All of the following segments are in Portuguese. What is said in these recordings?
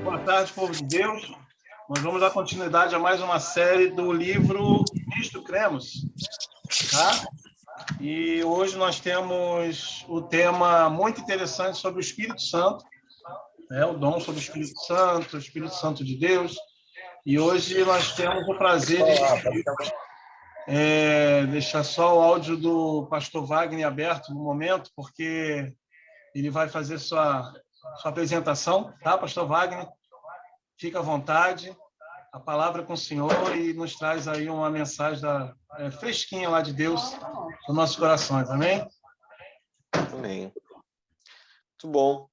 Boa tarde, povo de Deus. Nós vamos dar continuidade a mais uma série do livro Nisto Cremos, tá? E hoje nós temos o tema muito interessante sobre o Espírito Santo, né? O dom sobre o Espírito Santo de Deus. E hoje nós temos o prazer de deixar só o áudio do pastor Wagner aberto no momento, porque ele vai fazer sua apresentação, tá, pastor Wagner? Fica à vontade, a palavra é com o senhor e nos traz aí uma mensagem fresquinha lá de Deus nos nossos corações, amém? Amém. Muito bom.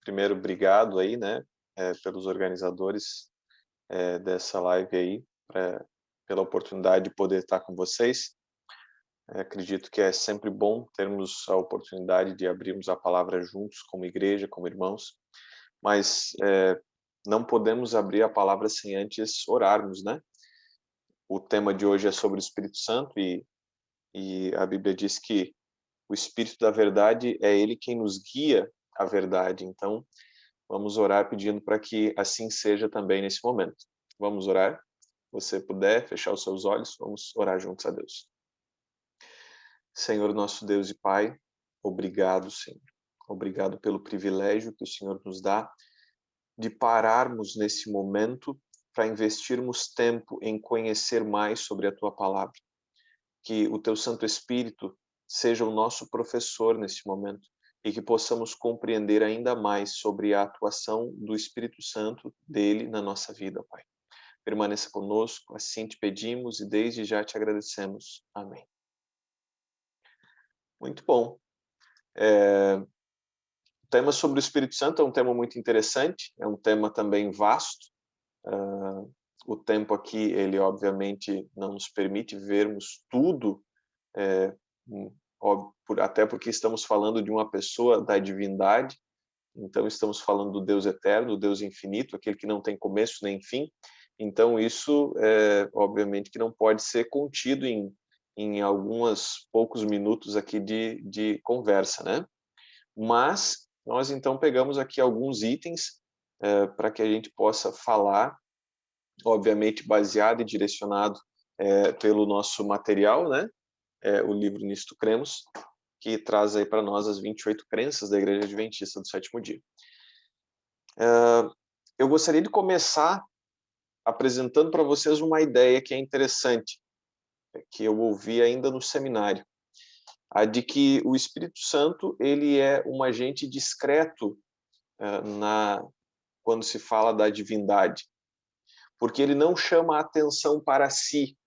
Primeiro, obrigado aí, né, pelos organizadores dessa live aí, pela oportunidade de poder estar com vocês. Acredito que é sempre bom termos a oportunidade de abrirmos a palavra juntos, como igreja, como irmãos, mas não podemos abrir a palavra sem antes orarmos, né? O tema de hoje é sobre o Espírito Santo e a Bíblia diz que o Espírito da verdade é ele quem nos guia à verdade. Então, vamos orar pedindo para que assim seja também nesse momento. Vamos orar? Se você puder fechar os seus olhos, vamos orar juntos a Deus. Senhor, nosso Deus e Pai, obrigado, Senhor. Obrigado pelo privilégio que o Senhor nos dá de pararmos nesse momento para investirmos tempo em conhecer mais sobre a Tua palavra. Que o Teu Santo Espírito seja o nosso professor nesse momento e que possamos compreender ainda mais sobre a atuação do Espírito Santo dele na nossa vida, Pai. Permaneça conosco, assim te pedimos e desde já te agradecemos. Amém. Muito bom. O tema sobre o Espírito Santo é um tema muito interessante, é um tema também vasto. O tempo aqui, ele obviamente não nos permite vermos tudo, até porque estamos falando de uma pessoa da divindade, então estamos falando do Deus eterno, do Deus infinito, aquele que não tem começo nem fim. Então isso, obviamente, que não pode ser contido em alguns poucos minutos aqui de conversa, né? Mas nós então pegamos aqui alguns itens para que a gente possa falar, obviamente baseado e direcionado pelo nosso material, né? O livro Nisto Cremos, que traz aí para nós as 28 crenças da Igreja Adventista do Sétimo Dia. Eu gostaria de começar apresentando para vocês uma ideia que é interessante, que eu ouvi ainda no seminário, a de que o Espírito Santo ele é um agente discreto quando se fala da divindade, porque ele não chama a atenção para si,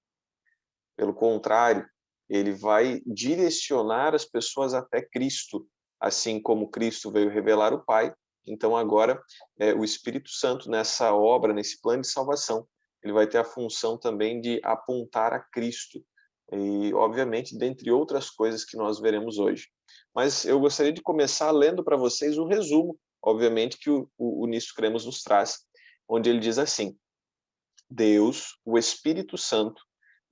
pelo contrário, ele vai direcionar as pessoas até Cristo, assim como Cristo veio revelar o Pai. Então agora o Espírito Santo nessa obra, nesse plano de salvação, ele vai ter a função também de apontar a Cristo e, obviamente, dentre outras coisas que nós veremos hoje. Mas eu gostaria de começar lendo para vocês o resumo, obviamente, que o Nisto Cremos nos traz, onde ele diz assim: Deus, o Espírito Santo,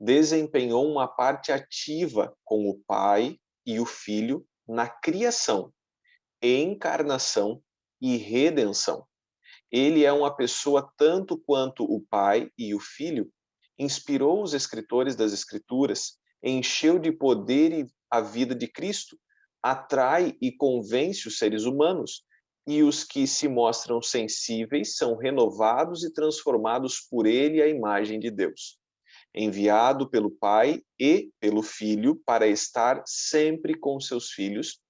desempenhou uma parte ativa com o Pai e o Filho na criação, encarnação e redenção. Ele é uma pessoa tanto quanto o Pai e o Filho, inspirou os escritores das Escrituras, encheu de poder a vida de Cristo, atrai e convence os seres humanos, e os que se mostram sensíveis são renovados e transformados por ele à imagem de Deus. Enviado pelo Pai e pelo Filho para estar sempre com seus filhos,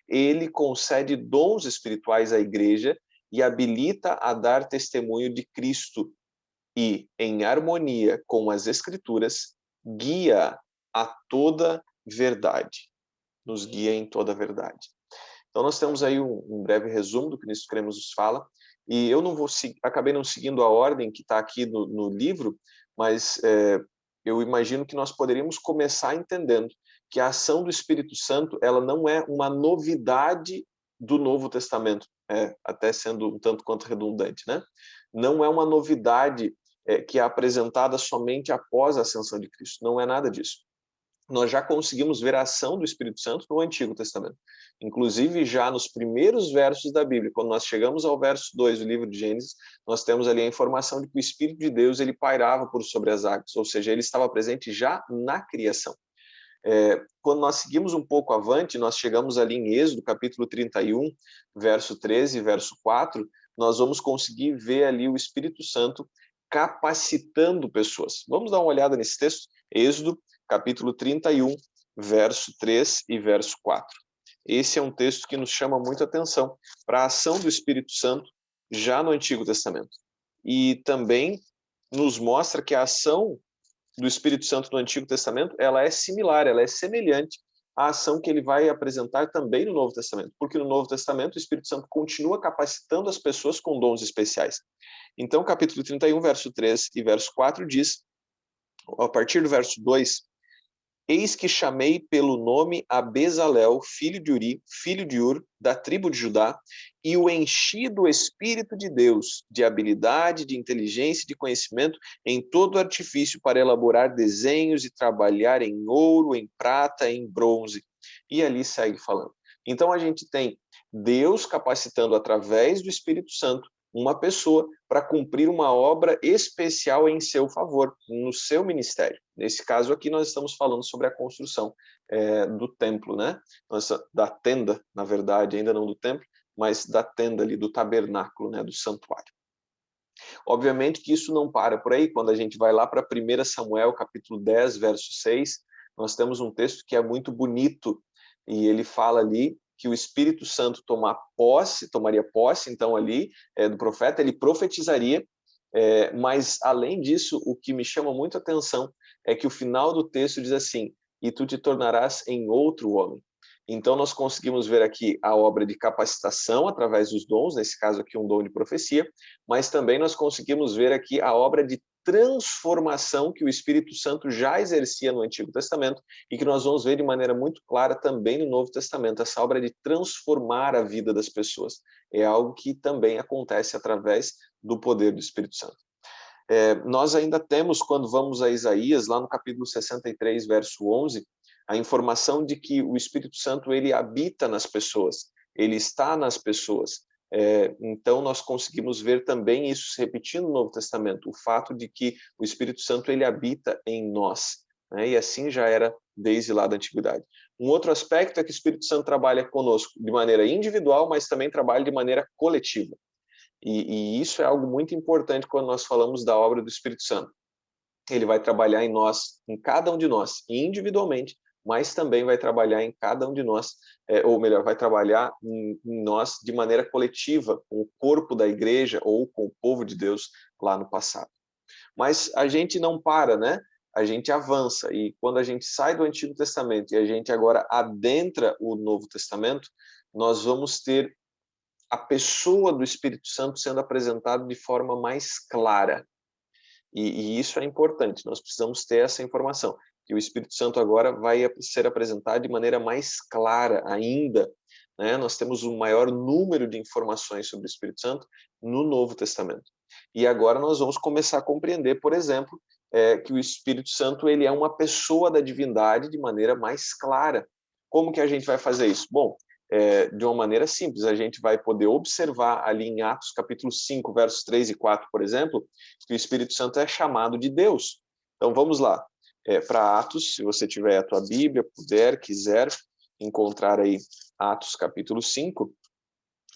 ele concede dons espirituais à Igreja e habilita a dar testemunho de Cristo e, em harmonia com as Escrituras, guia a toda verdade. Nos guia em toda a verdade. Então nós temos aí um breve resumo do que Nisto Cremos nos fala, e eu acabei não seguindo a ordem que está aqui no livro, mas eu imagino que nós poderíamos começar entendendo que a ação do Espírito Santo ela não é uma novidade do Novo Testamento, até sendo um tanto quanto redundante, né? Não é uma novidade que é apresentada somente após a ascensão de Cristo, não é nada disso. nós já conseguimos ver a ação do Espírito Santo no Antigo Testamento. Inclusive, já nos primeiros versos da Bíblia, quando nós chegamos ao verso 2 do livro de Gênesis, nós temos ali a informação de que o Espírito de Deus ele pairava por sobre as águas, ou seja, ele estava presente já na criação. Quando nós seguimos um pouco avante, nós chegamos ali em Êxodo, capítulo 31, verso 13 e verso 4, nós vamos conseguir ver ali o Espírito Santo capacitando pessoas. Vamos dar uma olhada nesse texto? Êxodo, capítulo 31, verso 3 e verso 4. Esse é um texto que nos chama muita atenção para a ação do Espírito Santo já no Antigo Testamento. E também nos mostra que a ação do Espírito Santo no Antigo Testamento, ela é similar, ela é semelhante à ação que ele vai apresentar também no Novo Testamento, porque no Novo Testamento o Espírito Santo continua capacitando as pessoas com dons especiais. Então, capítulo 31, verso 3 e verso 4 diz, a partir do verso 2, eis que chamei pelo nome a Bezalel, filho de Uri, filho de Ur, da tribo de Judá, e o enchi do Espírito de Deus, de habilidade, de inteligência e de conhecimento, em todo artifício para elaborar desenhos e trabalhar em ouro, em prata, em bronze. E ali segue falando. Então a gente tem Deus capacitando através do Espírito Santo uma pessoa para cumprir uma obra especial em seu favor, no seu ministério. Nesse caso aqui, nós estamos falando sobre a construção do templo, né? Da tenda, na verdade, ainda não do templo, mas da tenda ali, do tabernáculo, né? Do santuário. Obviamente que isso não para por aí. Quando a gente vai lá para 1 Samuel, capítulo 10, verso 6, nós temos um texto que é muito bonito, e ele fala ali que o Espírito Santo tomaria posse, então ali, do profeta, ele profetizaria, mas além disso, o que me chama muito a atenção é que o final do texto diz assim, e tu te tornarás em outro homem. Então nós conseguimos ver aqui a obra de capacitação através dos dons, nesse caso aqui um dom de profecia, mas também nós conseguimos ver aqui a obra de transformação que o Espírito Santo já exercia no Antigo Testamento e que nós vamos ver de maneira muito clara também no Novo Testamento, essa obra de transformar a vida das pessoas. É algo que também acontece através do poder do Espírito Santo. Nós ainda temos, quando vamos a Isaías, lá no capítulo 63, verso 11, a informação de que o Espírito Santo ele habita nas pessoas, ele está nas pessoas. Então nós conseguimos ver também isso se repetindo no Novo Testamento, o fato de que o Espírito Santo ele habita em nós, né? E assim já era desde lá da antiguidade. Um outro aspecto é que o Espírito Santo trabalha conosco de maneira individual, mas também trabalha de maneira coletiva. E isso é algo muito importante quando nós falamos da obra do Espírito Santo. Ele vai trabalhar em nós, em cada um de nós, individualmente, mas também vai trabalhar em cada um de nós, ou melhor, vai trabalhar em nós de maneira coletiva, com o corpo da igreja ou com o povo de Deus lá no passado. Mas a gente não para, né? A gente avança, e quando a gente sai do Antigo Testamento e a gente agora adentra o Novo Testamento, nós vamos ter a pessoa do Espírito Santo sendo apresentada de forma mais clara. E isso é importante, nós precisamos ter essa informação, que o Espírito Santo agora vai ser apresentado de maneira mais clara ainda, né? Nós temos um maior número de informações sobre o Espírito Santo no Novo Testamento. E agora nós vamos começar a compreender, por exemplo, que o Espírito Santo ele é uma pessoa da divindade de maneira mais clara. Como que a gente vai fazer isso? Bom, de uma maneira simples, a gente vai poder observar ali em Atos capítulo 5, versos 3 e 4, por exemplo, que o Espírito Santo é chamado de Deus. Então vamos lá, para Atos, se você tiver a tua Bíblia, puder, quiser encontrar aí Atos capítulo 5,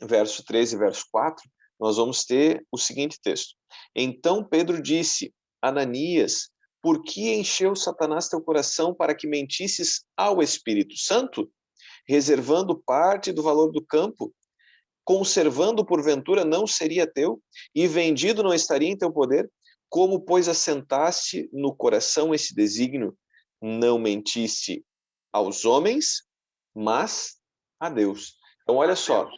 verso 13 e verso 4, nós vamos ter o seguinte texto. Então Pedro disse, Ananias, por que encheu Satanás teu coração para que mentisses ao Espírito Santo? Reservando parte do valor do campo, conservando porventura não seria teu, e vendido não estaria em teu poder? Como, pois, assentaste no coração esse desígnio? Não mentisse aos homens, mas a Deus. Então, olha só,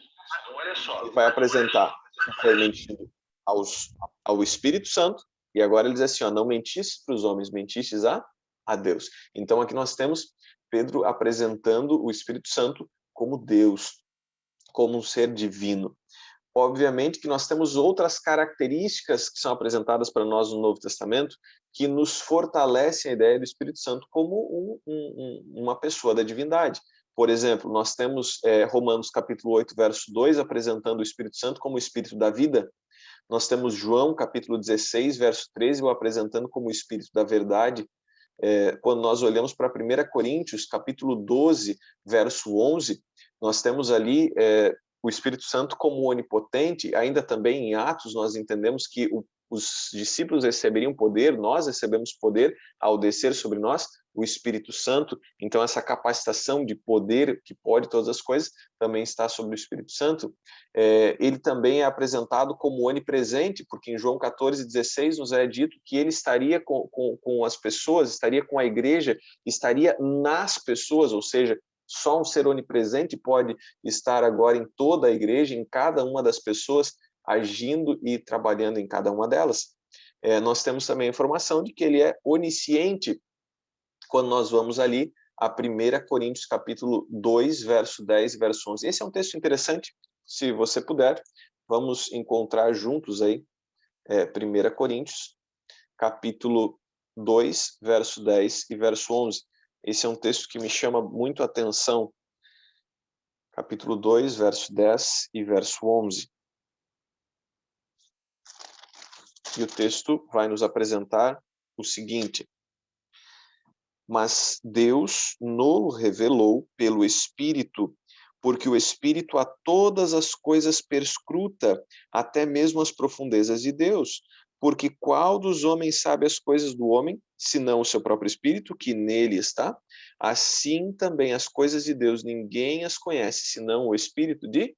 ele vai apresentar que foi mentido ao Espírito Santo, e agora ele diz assim, ó, não mentisse para os homens, mentisses a Deus. Então, aqui nós temos Pedro apresentando o Espírito Santo como Deus, como um ser divino. obviamente que nós temos outras características que são apresentadas para nós no Novo Testamento que nos fortalecem a ideia do Espírito Santo como uma pessoa da divindade. Por exemplo, nós temos Romanos capítulo 8, verso 2, apresentando o Espírito Santo como o Espírito da vida. Nós temos João capítulo 16, verso 13, o apresentando como o Espírito da verdade. Quando nós olhamos para 1 Coríntios capítulo 12, verso 11, nós temos ali o Espírito Santo como onipotente. Ainda também em Atos nós entendemos que os discípulos receberiam poder, nós recebemos poder ao descer sobre nós o Espírito Santo. Então essa capacitação de poder que pode todas as coisas também está sobre o Espírito Santo. Ele também é apresentado como onipresente, porque em João 14:16 nos é dito que ele estaria com as pessoas, estaria com a igreja, estaria nas pessoas, ou seja, só um ser onipresente pode estar agora em toda a igreja, em cada uma das pessoas, agindo e trabalhando em cada uma delas. Nós temos também a informação de que ele é onisciente, quando nós vamos ali a 1 Coríntios capítulo 2, verso 10 e verso 11. Esse é um texto interessante, se você puder, vamos encontrar juntos aí 1 Coríntios capítulo 2, verso 10 e verso 11. Esse é um texto que me chama muito a atenção. Capítulo 2, verso 10 e verso 11. E o texto vai nos apresentar o seguinte: mas Deus nos revelou pelo Espírito, porque o Espírito a todas as coisas perscruta, até mesmo as profundezas de Deus. Porque qual dos homens sabe as coisas do homem, senão o seu próprio Espírito, que nele está? Assim também as coisas de Deus, ninguém as conhece, senão o Espírito de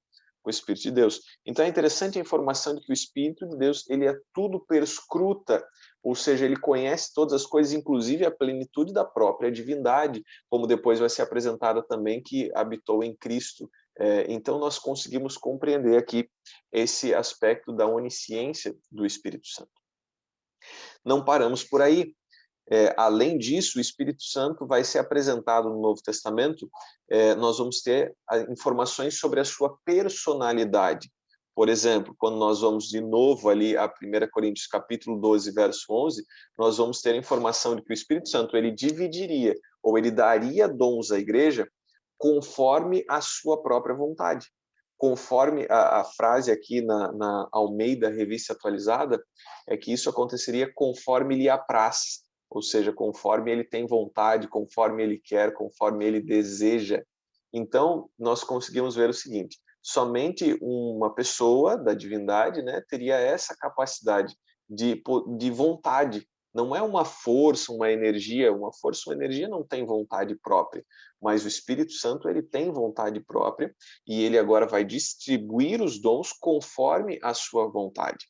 Deus. Então é interessante a informação de que o Espírito de Deus, ele é tudo perscruta, ou seja, ele conhece todas as coisas, inclusive a plenitude da própria divindade, como depois vai ser apresentada também, que habitou em Cristo. Então nós conseguimos compreender aqui esse aspecto da onisciência do Espírito Santo. Não paramos por aí. Além disso, o Espírito Santo vai ser apresentado no Novo Testamento, nós vamos ter informações sobre a sua personalidade. Por exemplo, quando nós vamos de novo ali a 1 Coríntios capítulo 12, verso 11, nós vamos ter a informação de que o Espírito Santo ele dividiria, ou ele daria dons à igreja conforme a sua própria vontade. Conforme a frase aqui na Almeida Revista Atualizada, é que isso aconteceria conforme lhe apraz, ou seja, conforme ele tem vontade, conforme ele quer, conforme ele deseja. Então, nós conseguimos ver o seguinte: somente uma pessoa da divindade, né, teria essa capacidade de vontade. Não é uma força, uma energia. Uma força, uma energia não tem vontade própria, mas o Espírito Santo ele tem vontade própria e ele agora vai distribuir os dons conforme a sua vontade.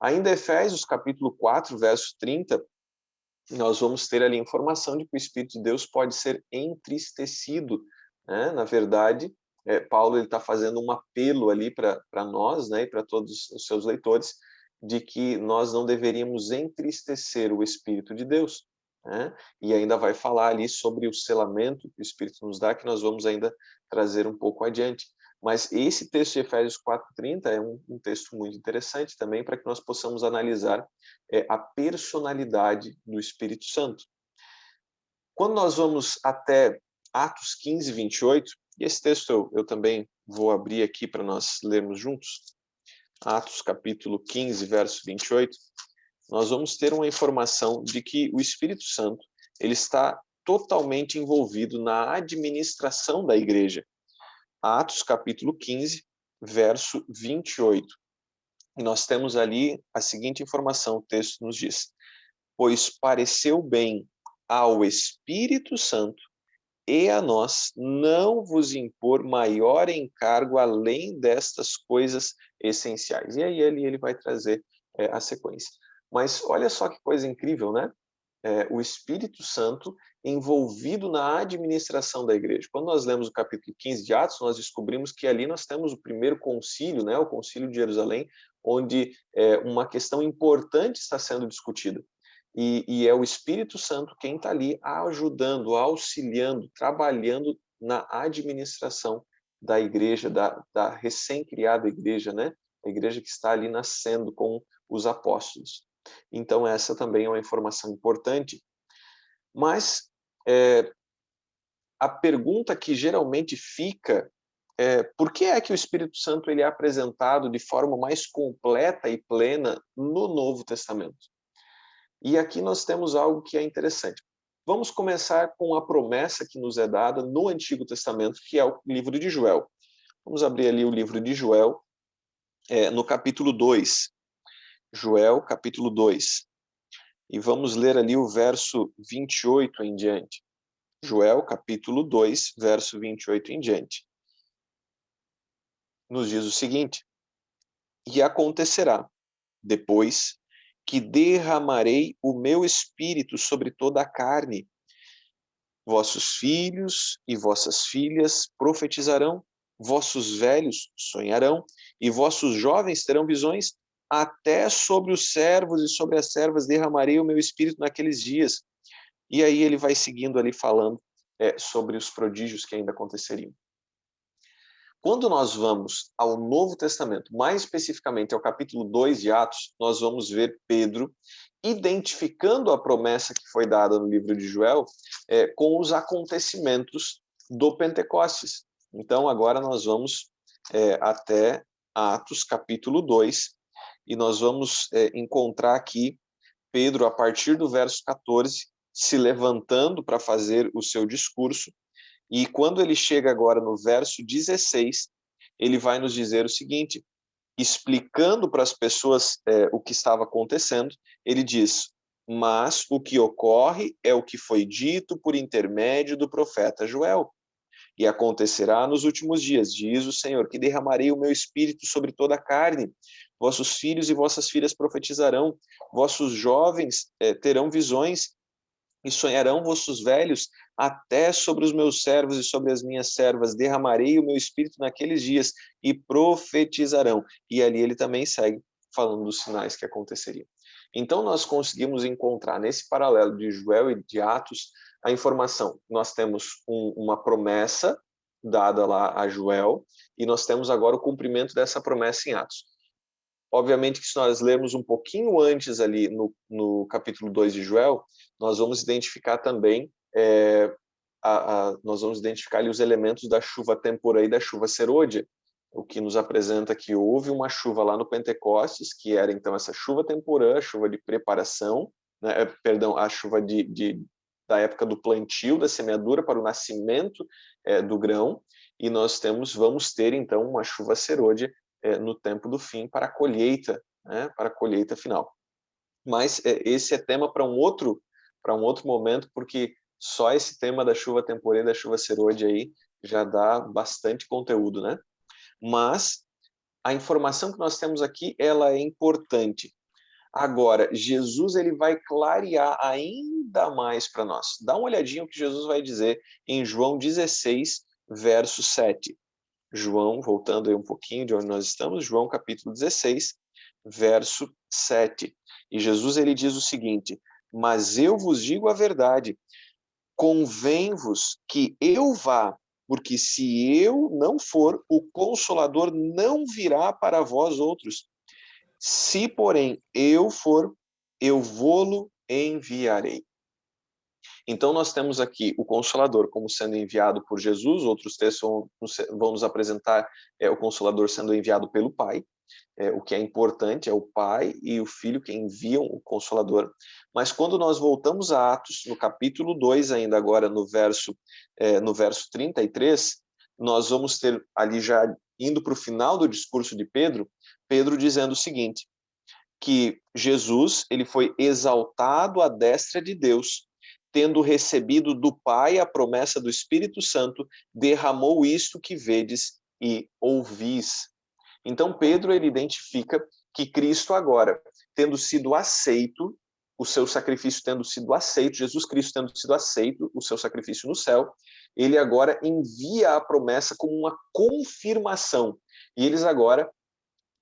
Ainda Efésios capítulo 4, verso 30, nós vamos ter ali a informação de que o Espírito de Deus pode ser entristecido, né? Na verdade, Paulo está fazendo um apelo ali para nós, né, e para todos os seus leitores, de que nós não deveríamos entristecer o Espírito de Deus, né? E ainda vai falar ali sobre o selamento que o Espírito nos dá, que nós vamos ainda trazer um pouco adiante. Mas esse texto de Efésios 4:30 é um texto muito interessante também para que nós possamos analisar a personalidade do Espírito Santo. Quando nós vamos até Atos 15, 28, e esse texto eu também vou abrir aqui para nós lermos juntos, Atos capítulo 15, verso 28, nós vamos ter uma informação de que o Espírito Santo ele está totalmente envolvido na administração da igreja. Atos capítulo 15, verso 28. E nós temos ali a seguinte informação, o texto nos diz: pois pareceu bem ao Espírito Santo e a nós não vos impor maior encargo além destas coisas essenciais. E aí ele vai trazer a sequência. Mas olha só que coisa incrível, né? O Espírito Santo envolvido na administração da igreja. Quando nós lemos o capítulo 15 de Atos, nós descobrimos que ali nós temos o primeiro concílio, né, o concílio de Jerusalém, onde uma questão importante está sendo discutida. E é o Espírito Santo quem está ali ajudando, auxiliando, trabalhando na administração da igreja, da recém-criada igreja, né? A igreja que está ali nascendo com os apóstolos. Então, essa também é uma informação importante. Mas a pergunta que geralmente fica é: por que é que o Espírito Santo ele é apresentado de forma mais completa e plena no Novo Testamento? E aqui nós temos algo que é interessante. Vamos começar com a promessa que nos é dada no Antigo Testamento, que é o livro de Joel. Vamos abrir ali o livro de Joel, no capítulo 2. Joel, capítulo 2. E vamos ler ali o verso 28 em diante. Joel, capítulo 2, verso 28 em diante. Nos diz o seguinte: e acontecerá, depois, que derramarei o meu espírito sobre toda a carne. Vossos filhos e vossas filhas profetizarão, vossos velhos sonharão, e vossos jovens terão visões. Até sobre os servos e sobre as servas derramarei o meu espírito naqueles dias. E aí ele vai seguindo ali falando sobre os prodígios que ainda aconteceriam. Quando nós vamos ao Novo Testamento, mais especificamente ao capítulo 2 de Atos, nós vamos ver Pedro identificando a promessa que foi dada no livro de Joel com os acontecimentos do Pentecostes. Então, agora nós vamos até Atos, capítulo 2, e nós vamos encontrar aqui Pedro, a partir do verso 14, se levantando para fazer o seu discurso. E quando ele chega agora no verso 16, ele vai nos dizer o seguinte, explicando para as pessoas o que estava acontecendo. Ele diz: mas o que ocorre é o que foi dito por intermédio do profeta Joel. E acontecerá nos últimos dias, diz o Senhor, que derramarei o meu espírito sobre toda a carne. Vossos filhos e vossas filhas profetizarão, vossos jovens terão visões, e sonharão vossos velhos. Até sobre os meus servos e sobre as minhas servas derramarei o meu espírito naqueles dias, e profetizarão. E ali ele também segue falando dos sinais que aconteceriam. Então nós conseguimos encontrar nesse paralelo de Joel e de Atos a informação. Nós temos uma promessa dada lá a Joel, e nós temos agora o cumprimento dessa promessa em Atos. Obviamente que se nós lermos um pouquinho antes ali no capítulo 2 de Joel, nós vamos identificar também nós vamos identificar ali os elementos da chuva temporã e da chuva serôdia, o que nos apresenta que houve uma chuva lá no Pentecostes, que era então essa chuva temporã, a chuva de preparação, né, perdão, a chuva da época do plantio, da semeadura para o nascimento do grão, e nós vamos ter então uma chuva serôdia no tempo do fim para a colheita, né, para a colheita final. Mas esse é tema para um outro momento, porque só esse tema da chuva temporã e da chuva serôdia aí já dá bastante conteúdo, né? Mas a informação que nós temos aqui, ela é importante. Agora, Jesus ele vai clarear ainda mais para nós. Dá uma olhadinha o que Jesus vai dizer em João 16, verso 7. João, voltando aí um pouquinho de onde nós estamos, João capítulo 16, verso 7. E Jesus ele diz o seguinte: mas eu vos digo a verdade, convém-vos que eu vá, porque se eu não for, o Consolador não virá para vós outros. Se, porém, eu for, eu vô-lo enviarei. Então, nós temos aqui o Consolador como sendo enviado por Jesus, outros textos vão nos apresentar o Consolador sendo enviado pelo Pai, o que é importante, é o Pai e o Filho que enviam o Consolador. Mas quando nós voltamos a Atos, no capítulo 2, ainda agora no verso 33, nós vamos ter ali já indo para o final do discurso de Pedro, Pedro dizendo o seguinte, que Jesus ele foi exaltado à destra de Deus, tendo recebido do Pai a promessa do Espírito Santo, derramou isto que vedes e ouvis. Então Pedro ele identifica que Cristo agora, tendo sido aceito, o seu sacrifício tendo sido aceito, Jesus Cristo tendo sido aceito, o seu sacrifício no céu, ele agora envia a promessa como uma confirmação. E eles agora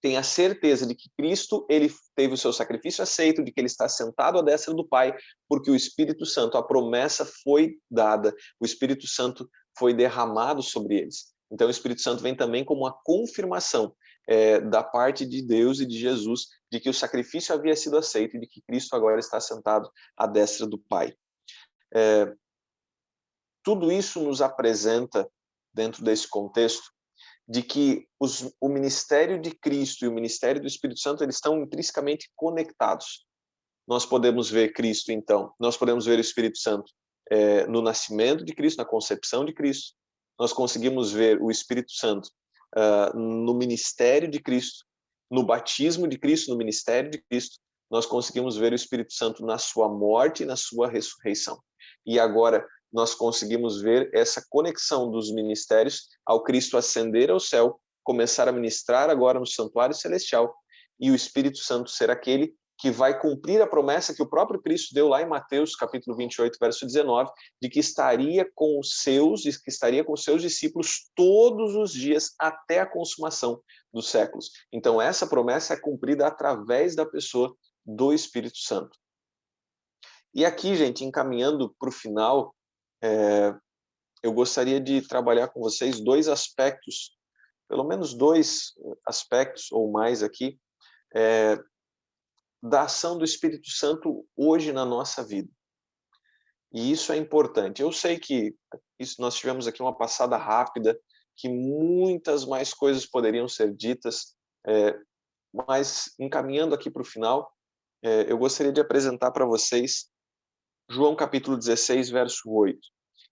têm a certeza de que Cristo ele teve o seu sacrifício aceito, de que ele está sentado à destra do Pai, porque o Espírito Santo, a promessa foi dada, o Espírito Santo foi derramado sobre eles. Então o Espírito Santo vem também como uma confirmação da parte de Deus e de Jesus de que o sacrifício havia sido aceito e de que Cristo agora está sentado à destra do Pai. Tudo isso nos apresenta, dentro desse contexto, de que o ministério de Cristo e o ministério do Espírito Santo eles estão intrinsecamente conectados. Nós podemos ver Cristo, então, nós podemos ver o Espírito Santo no nascimento de Cristo, na concepção de Cristo. Nós conseguimos ver o Espírito Santo no ministério de Cristo, no batismo de Cristo, no ministério de Cristo. Nós conseguimos ver o Espírito Santo na sua morte e na sua ressurreição. E agora nós conseguimos ver essa conexão dos ministérios ao Cristo ascender ao céu, começar a ministrar agora no santuário celestial, e o Espírito Santo ser aquele que vai cumprir a promessa que o próprio Cristo deu lá em Mateus, capítulo 28, verso 19, de que estaria com os seus discípulos todos os dias até a consumação dos séculos. Então essa promessa é cumprida através da pessoa do Espírito Santo. E aqui, gente, encaminhando para o final, eu gostaria de trabalhar com vocês dois aspectos, pelo menos dois aspectos ou mais aqui, da ação do Espírito Santo hoje na nossa vida. E isso é importante. Eu sei que nós tivemos aqui uma passada rápida, que muitas mais coisas poderiam ser ditas, mas encaminhando aqui para o final, eu gostaria de apresentar para vocês João capítulo 16, verso 8.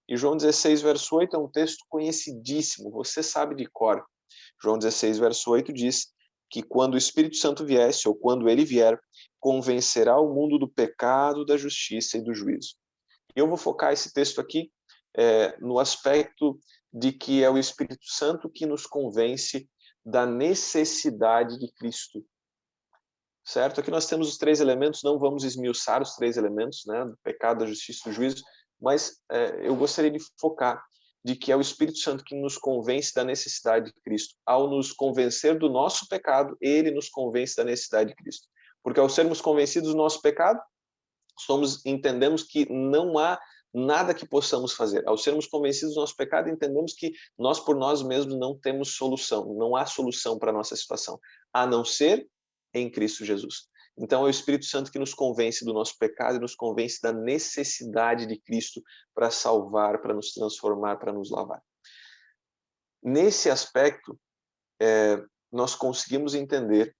E João 16, verso 8 é um texto conhecidíssimo, você sabe de cor. João 16, verso 8 diz que quando o Espírito Santo viesse, ou quando ele vier, convencerá o mundo do pecado, da justiça e do juízo. Eu vou focar esse texto aqui no aspecto de que é o Espírito Santo que nos convence da necessidade de Cristo. Certo? Aqui nós temos os três elementos, não vamos esmiuçar os três elementos, né, do pecado, da justiça e do juízo, mas eu gostaria de focar de que é o Espírito Santo que nos convence da necessidade de Cristo. Ao nos convencer do nosso pecado, ele nos convence da necessidade de Cristo. Porque ao sermos convencidos do nosso pecado, entendemos que não há nada que possamos fazer. Ao sermos convencidos do nosso pecado, entendemos que nós por nós mesmos não temos solução, não há solução para a nossa situação, a não ser em Cristo Jesus. Então é o Espírito Santo que nos convence do nosso pecado e nos convence da necessidade de Cristo para salvar, para nos transformar, para nos lavar. Nesse aspecto, nós conseguimos entender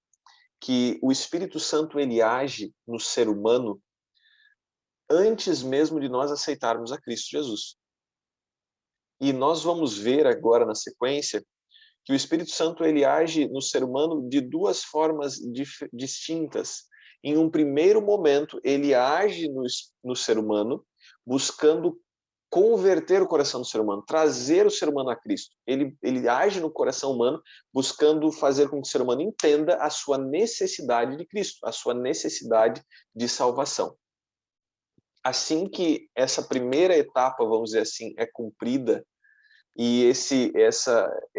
que o Espírito Santo ele age no ser humano antes mesmo de nós aceitarmos a Cristo Jesus. E nós vamos ver agora na sequência que o Espírito Santo ele age no ser humano de duas formas distintas. Em um primeiro momento, ele age no ser humano buscando converter o coração do ser humano, trazer o ser humano a Cristo. Ele age no coração humano buscando fazer com que o ser humano entenda a sua necessidade de Cristo, a sua necessidade de salvação. Assim que essa primeira etapa, vamos dizer assim, é cumprida, e esse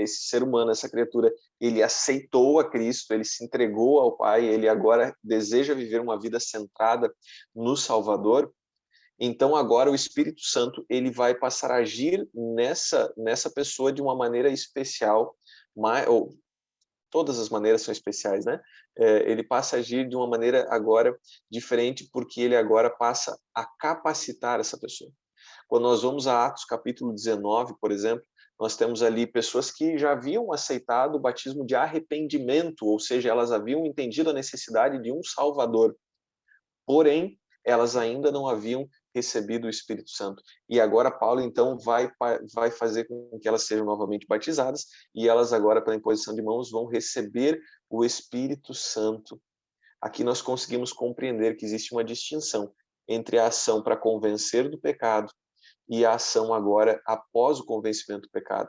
ser humano, essa criatura, ele aceitou a Cristo, ele se entregou ao Pai, ele agora deseja viver uma vida centrada no Salvador. Então agora o Espírito Santo ele vai passar a agir nessa pessoa de uma maneira especial, ou todas as maneiras são especiais, né? Ele passa a agir de uma maneira agora diferente, porque ele agora passa a capacitar essa pessoa. Quando nós vamos a Atos capítulo 19, por exemplo, nós temos ali pessoas que já haviam aceitado o batismo de arrependimento, ou seja, elas haviam entendido a necessidade de um Salvador. Porém, elas ainda não haviam recebido o Espírito Santo. E agora Paulo, então, vai fazer com que elas sejam novamente batizadas, e elas agora, pela imposição de mãos, vão receber o Espírito Santo. Aqui nós conseguimos compreender que existe uma distinção entre a ação para convencer do pecado e a ação agora após o convencimento do pecado.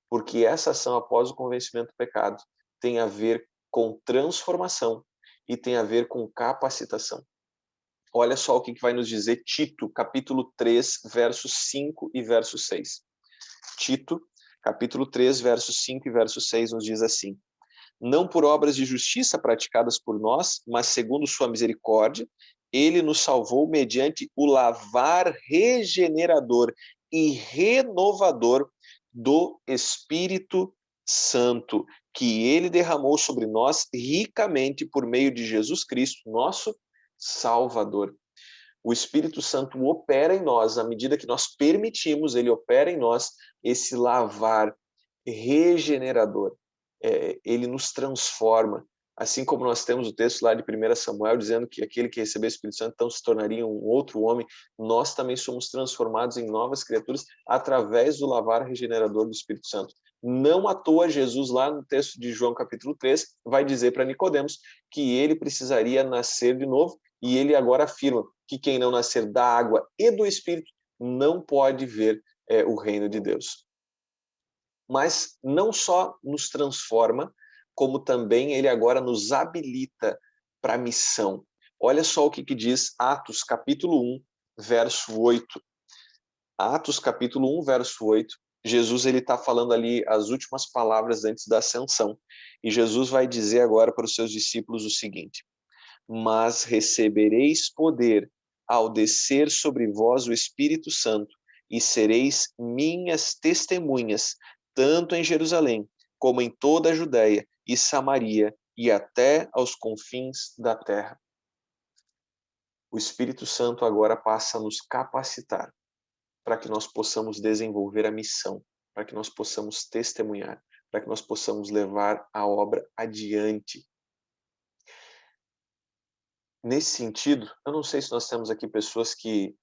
Porque essa ação após o convencimento do pecado tem a ver com transformação e tem a ver com capacitação. Olha só o que vai nos dizer Tito, capítulo 3, versos 5 e verso 6. Tito, capítulo 3, versos 5 e verso 6 nos diz assim: não por obras de justiça praticadas por nós, mas segundo sua misericórdia, ele nos salvou mediante o lavar regenerador e renovador do Espírito Santo, que ele derramou sobre nós ricamente por meio de Jesus Cristo, nosso Salvador. O Espírito Santo opera em nós, à medida que nós permitimos, ele opera em nós esse lavar regenerador. Ele nos transforma. Assim como nós temos o texto lá de 1 Samuel dizendo que aquele que recebeu o Espírito Santo então se tornaria um outro homem, nós também somos transformados em novas criaturas através do lavar regenerador do Espírito Santo. Não à toa Jesus, lá no texto de João capítulo 3, vai dizer para Nicodemos que ele precisaria nascer de novo, e ele agora afirma que quem não nascer da água e do Espírito não pode ver o reino de Deus. Mas não só nos transforma, como também ele agora nos habilita para a missão. Olha só o que diz Atos capítulo 1, verso 8. Atos capítulo 1, verso 8. Jesus está falando ali as últimas palavras antes da ascensão. E Jesus vai dizer agora para os seus discípulos o seguinte: mas recebereis poder ao descer sobre vós o Espírito Santo, e sereis minhas testemunhas, tanto em Jerusalém, como em toda a Judéia e Samaria, e até aos confins da terra. O Espírito Santo agora passa a nos capacitar para que nós possamos desenvolver a missão, para que nós possamos testemunhar, para que nós possamos levar a obra adiante. Nesse sentido, eu não sei se nós temos aqui pessoas que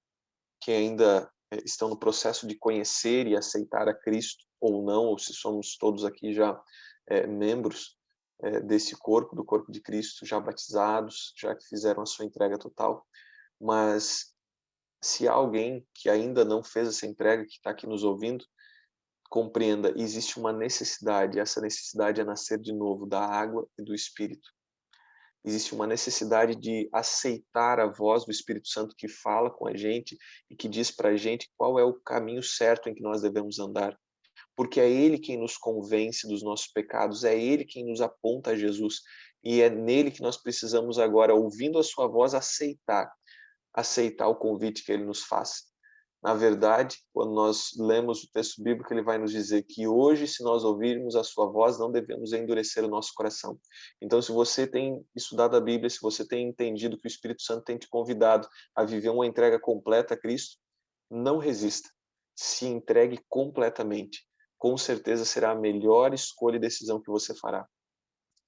ainda estão no processo de conhecer e aceitar a Cristo ou não, ou se somos todos aqui já membros desse corpo, do corpo de Cristo, já batizados, já que fizeram a sua entrega total. Mas se há alguém que ainda não fez essa entrega, que está aqui nos ouvindo, compreenda, existe uma necessidade, essa necessidade é nascer de novo da água e do Espírito. Existe uma necessidade de aceitar a voz do Espírito Santo que fala com a gente e que diz para a gente qual é o caminho certo em que nós devemos andar. Porque é Ele quem nos convence dos nossos pecados, é Ele quem nos aponta a Jesus. E é nele que nós precisamos agora, ouvindo a sua voz, aceitar o convite que Ele nos faz. Na verdade, quando nós lemos o texto bíblico, ele vai nos dizer que hoje, se nós ouvirmos a sua voz, não devemos endurecer o nosso coração. Então, se você tem estudado a Bíblia, se você tem entendido que o Espírito Santo tem te convidado a viver uma entrega completa a Cristo, não resista. Se entregue completamente. Com certeza será a melhor escolha e decisão que você fará.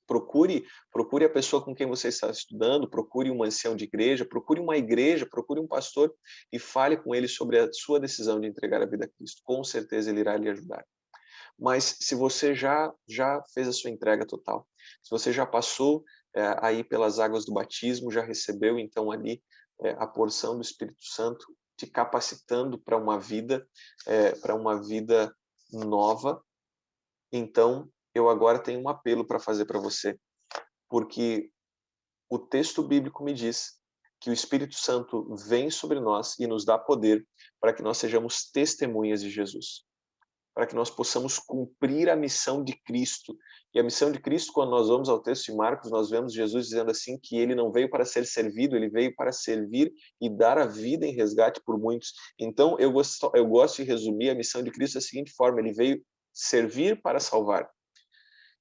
Procure a pessoa com quem você está estudando, procure um ancião de igreja, procure uma igreja, procure um pastor e fale com ele sobre a sua decisão de entregar a vida a Cristo. Com certeza ele irá lhe ajudar. Mas se você já fez a sua entrega total, se você já passou aí pelas águas do batismo, já recebeu então ali a porção do Espírito Santo, te capacitando para uma vida nova, então eu agora tenho um apelo para fazer para você, porque o texto bíblico me diz que o Espírito Santo vem sobre nós e nos dá poder para que nós sejamos testemunhas de Jesus, para que nós possamos cumprir a missão de Cristo. E a missão de Cristo, quando nós vamos ao texto de Marcos, nós vemos Jesus dizendo assim que ele não veio para ser servido, ele veio para servir e dar a vida em resgate por muitos. Então, eu gosto de resumir a missão de Cristo da seguinte forma: ele veio servir para salvar.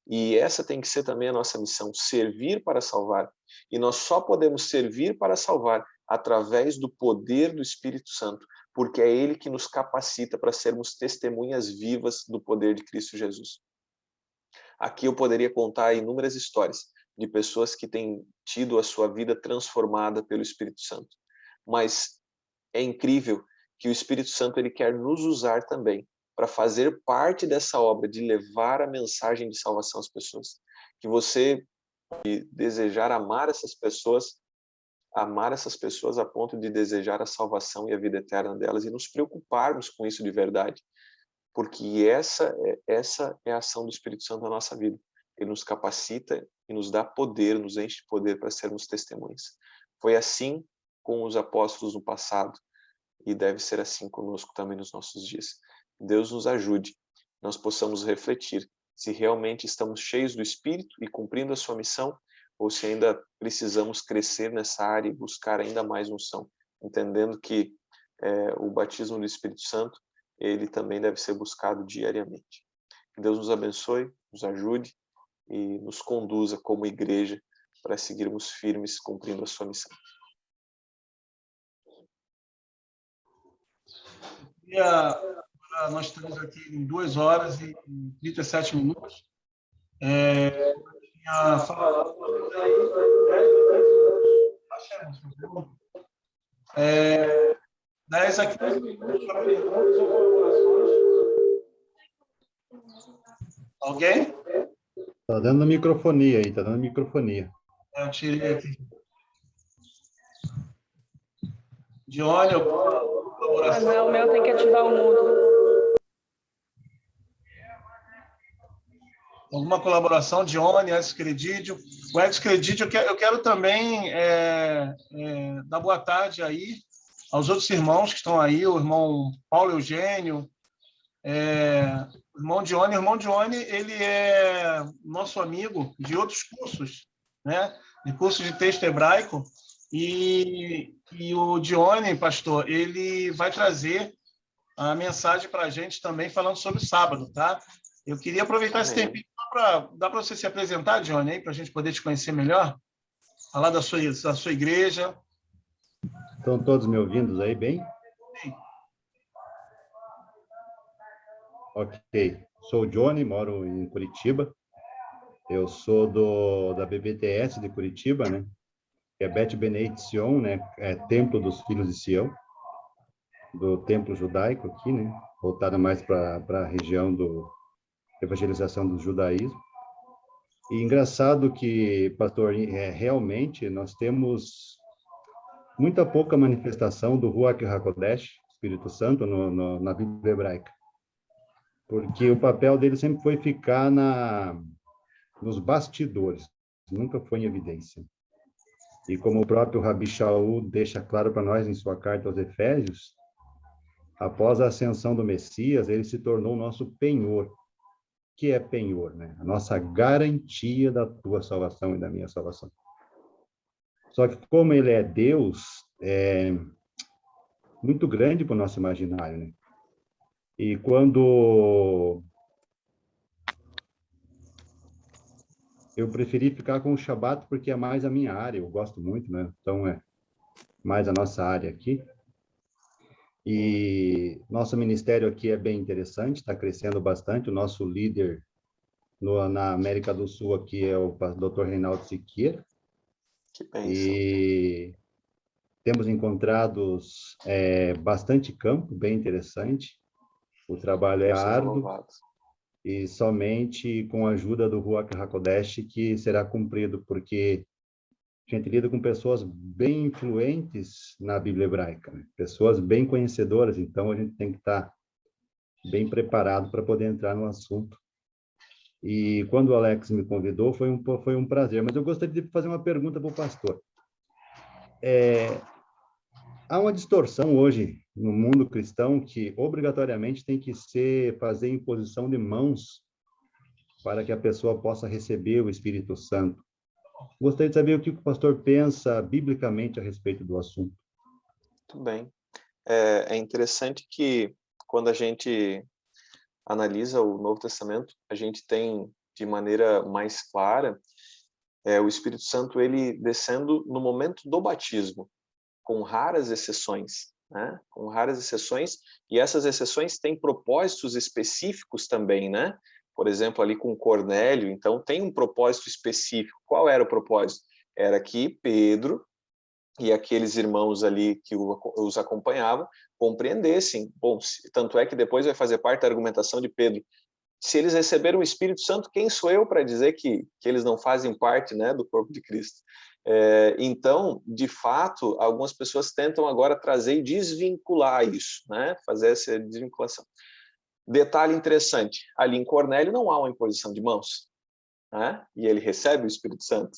E essa tem que ser também a nossa missão, servir para salvar. E nós só podemos servir para salvar através do poder do Espírito Santo, porque é ele que nos capacita para sermos testemunhas vivas do poder de Cristo Jesus. Aqui eu poderia contar inúmeras histórias de pessoas que têm tido a sua vida transformada pelo Espírito Santo. Mas é incrível que o Espírito Santo ele quer nos usar também para fazer parte dessa obra de levar a mensagem de salvação às pessoas. Que você desejar amar essas pessoas a ponto de desejar a salvação e a vida eterna delas e nos preocuparmos com isso de verdade, porque essa é a ação do Espírito Santo na nossa vida. Ele nos capacita e nos dá poder, nos enche de poder para sermos testemunhas. Foi assim com os apóstolos no passado e deve ser assim conosco também nos nossos dias. Deus nos ajude, nós possamos refletir se realmente estamos cheios do Espírito e cumprindo a sua missão, ou se ainda precisamos crescer nessa área e buscar ainda mais unção, entendendo que o batismo do Espírito Santo ele também deve ser buscado diariamente. Que Deus nos abençoe, nos ajude e nos conduza como igreja para seguirmos firmes cumprindo a sua missão. Nós estamos aqui em 2 horas e 37 minutos. Tinha falado aí 10 a 15 minutos para perguntas ou colaborações. Alguém? Tá dando microfonia aí, tá dando microfonia. Eu tirei aqui. Dione, colaboração. Não, o meu tem que ativar o mudo. Alguma colaboração, Dione, Edson Credídio. O Edson Credídio, eu quero também dar boa tarde aí aos outros irmãos que estão aí, o irmão Paulo Eugênio, o irmão Dione. O irmão Dione, ele é nosso amigo de outros cursos, né? De curso de texto hebraico. E o Dione, pastor, ele vai trazer a mensagem para a gente também falando sobre o sábado, tá? Eu queria aproveitar esse tempinho para dar para você se apresentar, Dione, aí, para a gente poder te conhecer melhor, falar da sua igreja. Estão todos me ouvindo aí bem? Sim. Ok. Sou o Johnny, moro em Curitiba. Eu sou da BBTS de Curitiba, né? Que é Bet Beneit Sion, né? É Templo dos Filhos de Sião, do templo judaico aqui, né? Voltado mais para a região do evangelização do judaísmo. E engraçado que, pastor, realmente nós temos muita pouca manifestação do Ruach HaKodesh, Espírito Santo, na Bíblia hebraica. Porque o papel dele sempre foi ficar nos bastidores, nunca foi em evidência. E como o próprio Rabi Shaul deixa claro para nós em sua carta aos Efésios, após a ascensão do Messias, ele se tornou o nosso penhor. Que é penhor, né? A nossa garantia da tua salvação e da minha salvação. Só que como ele é Deus, é muito grande para o nosso imaginário, né? E quando eu preferi ficar com o Shabat porque é mais a minha área, eu gosto muito, né? Então é mais a nossa área aqui. E nosso ministério aqui é bem interessante, está crescendo bastante. O nosso líder na América do Sul aqui é o Dr. Reinaldo Siqueira. Que bênção. E temos encontrado bastante campo, bem interessante. O trabalho é árduo e somente com a ajuda do Ruach HaKodesh que será cumprido, porque a gente lida com pessoas bem influentes na Bíblia hebraica, né? Pessoas bem conhecedoras, então a gente tem que estar bem preparado para poder entrar no assunto. E quando o Alex me convidou, foi um prazer. Mas eu gostaria de fazer uma pergunta para o pastor. Há uma distorção hoje no mundo cristão que obrigatoriamente tem que fazer imposição de mãos para que a pessoa possa receber o Espírito Santo. Gostaria de saber o que o pastor pensa biblicamente a respeito do assunto. Muito bem. É interessante que quando a gente analisa o Novo Testamento, a gente tem de maneira mais clara o Espírito Santo ele descendo no momento do batismo, com raras exceções, né? Com raras exceções, e essas exceções têm propósitos específicos também, né? Por exemplo, ali com Cornélio, então tem um propósito específico. Qual era o propósito? Era que Pedro e aqueles irmãos ali que os acompanhavam compreendessem. Bom, tanto é que depois vai fazer parte da argumentação de Pedro. Se eles receberam o Espírito Santo, quem sou eu para dizer que eles não fazem parte, né, do corpo de Cristo? Então, de fato, algumas pessoas tentam agora trazer e desvincular isso, né? Fazer essa desvinculação. Detalhe interessante, ali em Cornélio não há uma imposição de mãos, né? E ele recebe o Espírito Santo.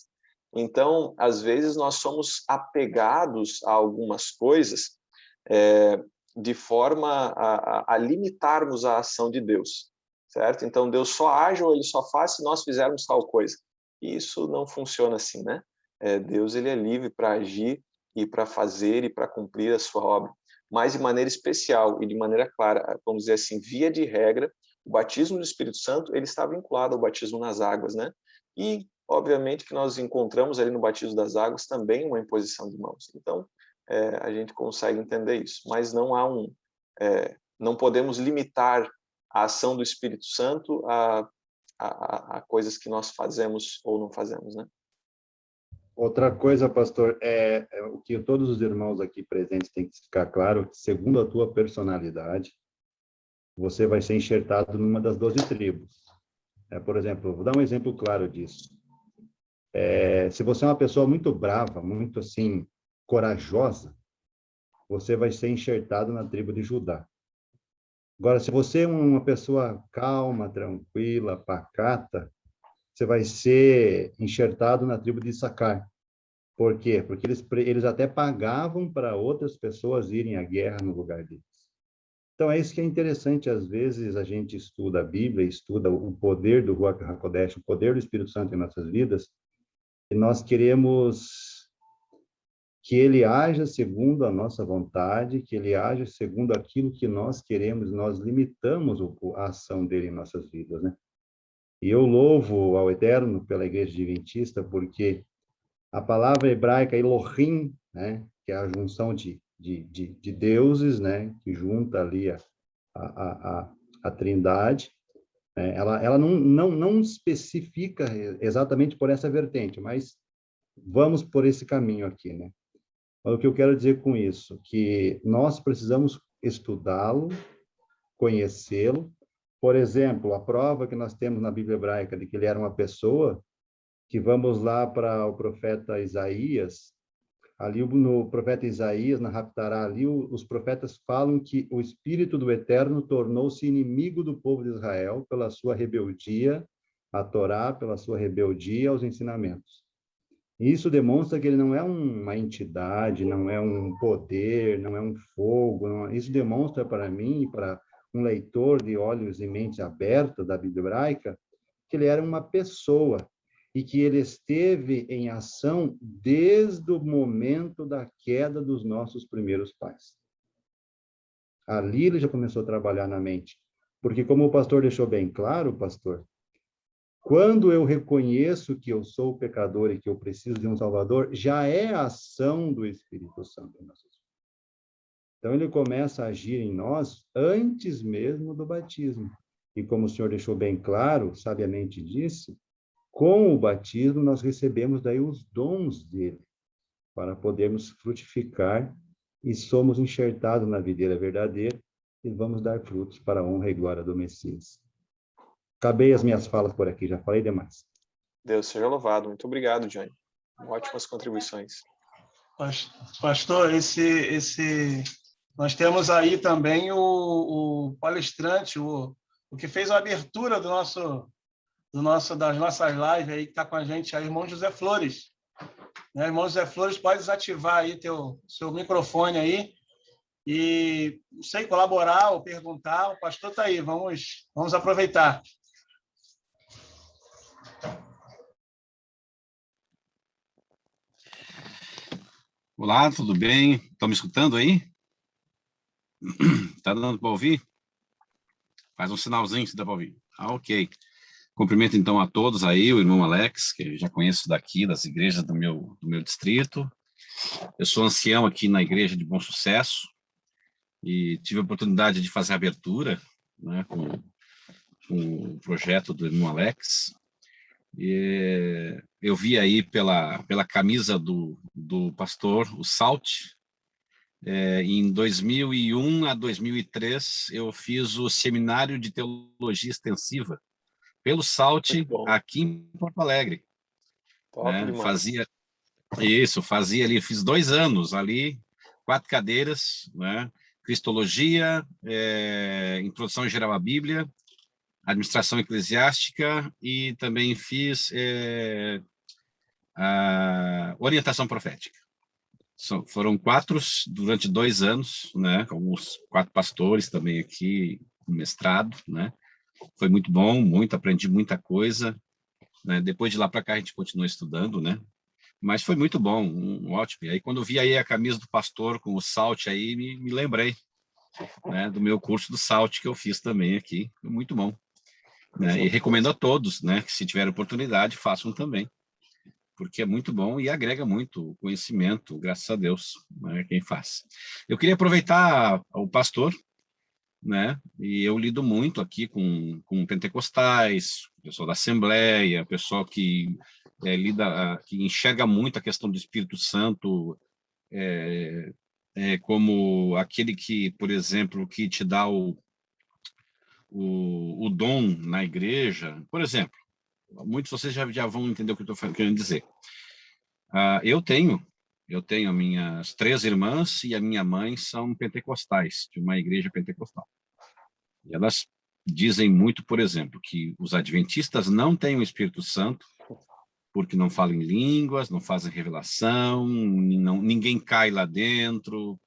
Então, às vezes, nós somos apegados a algumas coisas de forma a limitarmos a ação de Deus, certo? Então, Deus só age ou ele só faz se nós fizermos tal coisa. E isso não funciona assim, né? Deus ele é livre para agir e para fazer e para cumprir a sua obra. mas de maneira especial e de maneira clara, vamos dizer assim, via de regra, o batismo do Espírito Santo, ele está vinculado ao batismo nas águas, né? E, obviamente, que nós encontramos ali no batismo das águas também uma imposição de mãos. Então, a gente consegue entender isso, mas não há não podemos limitar a ação do Espírito Santo a coisas que nós fazemos ou não fazemos, né? Outra coisa, pastor, é o que todos os irmãos aqui presentes têm que ficar claro, que segundo a tua personalidade, você vai ser enxertado numa das 12 tribos. Por exemplo, vou dar um exemplo claro disso. Se você é uma pessoa muito brava, muito assim, corajosa, você vai ser enxertado na tribo de Judá. Agora, se você é uma pessoa calma, tranquila, pacata, você vai ser enxertado na tribo de Issacar. Por quê? Porque eles até pagavam para outras pessoas irem à guerra no lugar deles. Então, é isso que é interessante. Às vezes, a gente estuda a Bíblia, estuda o poder do Ruach HaKodesh, o poder do Espírito Santo em nossas vidas, e nós queremos que ele haja segundo a nossa vontade, que ele haja segundo aquilo que nós queremos, nós limitamos a ação dele em nossas vidas, né? E eu louvo ao Eterno pela Igreja Adventista, porque a palavra hebraica Elohim, né, que é a junção de deuses, né, que junta ali a Trindade, né, ela não especifica exatamente por essa vertente, mas vamos por esse caminho aqui, né? O que eu quero dizer com isso? Que nós precisamos estudá-lo, conhecê-lo. Por exemplo, a prova que nós temos na Bíblia hebraica de que ele era uma pessoa, que vamos lá para o profeta Isaías, ali no profeta Isaías, na Haftará, ali os profetas falam que o Espírito do Eterno tornou-se inimigo do povo de Israel pela sua rebeldia à Torá, pela sua rebeldia aos ensinamentos. Isso demonstra que ele não é uma entidade, não é um poder, não é um fogo. Isso demonstra para mim, para um leitor de olhos e mente abertos da Bíblia hebraica, que ele era uma pessoa e que ele esteve em ação desde o momento da queda dos nossos primeiros pais. Ali ele já começou a trabalhar na mente. Porque, como o pastor deixou bem claro, pastor, quando eu reconheço que eu sou pecador e que eu preciso de um Salvador, já é a ação do Espírito Santo em nossas vidas. Então, ele começa a agir em nós antes mesmo do batismo. E como o senhor deixou bem claro, sabiamente disse, com o batismo nós recebemos daí os dons dele, para podermos frutificar e somos enxertados na videira verdadeira e vamos dar frutos para a honra e glória do Messias. Acabei as minhas falas por aqui, já falei demais. Deus seja louvado. Muito obrigado, Johnny. Ótimas contribuições. Pastor, nós temos aí também o palestrante, o que fez a abertura das nossas lives aí, que está com a gente, aí, irmão José Flores. Né? Irmão José Flores, pode desativar aí seu microfone aí e, não sei, colaborar ou perguntar. O pastor está aí, vamos aproveitar. Olá, tudo bem? Estão me escutando aí? Está dando para ouvir? Faz um sinalzinho se dá para ouvir. Ok. Cumprimento então a todos aí, o irmão Alex, que eu já conheço daqui, das igrejas do meu distrito. Eu sou ancião aqui na Igreja de Bom Sucesso e tive a oportunidade de fazer a abertura, né, com o projeto do irmão Alex. E eu vi aí pela camisa do pastor, o Salt, em 2001 a 2003, eu fiz o seminário de teologia extensiva pelo Salt aqui em Porto Alegre. Né? Fazia ali, fiz 2 anos ali, 4 cadeiras, né? Cristologia, Introdução Geral à Bíblia, Administração Eclesiástica e também fiz a Orientação Profética. Foram 4 durante 2 anos, né? Com os 4 pastores também aqui, com mestrado, né? Foi muito bom, aprendi muita coisa. Né? Depois de lá para cá a gente continuou estudando, né? Mas foi muito bom, ótimo. E aí, quando eu vi aí a camisa do pastor com o Salt aí, me lembrei, né, do meu curso do Salt que eu fiz também aqui. Foi muito bom. Né? E recomendo a todos, né, que se tiver oportunidade, façam também, porque é muito bom e agrega muito conhecimento, graças a Deus, né, quem faz. Eu queria aproveitar o pastor, né, e eu lido muito aqui com pentecostais, pessoal da Assembleia, pessoal que que enxerga muito a questão do Espírito Santo, como aquele que, por exemplo, que te dá o dom na igreja. Por exemplo, muitos de vocês já vão entender o que eu estou querendo dizer. Eu tenho minhas 3 irmãs e a minha mãe são pentecostais, de uma igreja pentecostal. E elas dizem muito, por exemplo, que os adventistas não têm o Espírito Santo porque não falam em línguas, não fazem revelação, ninguém cai lá dentro,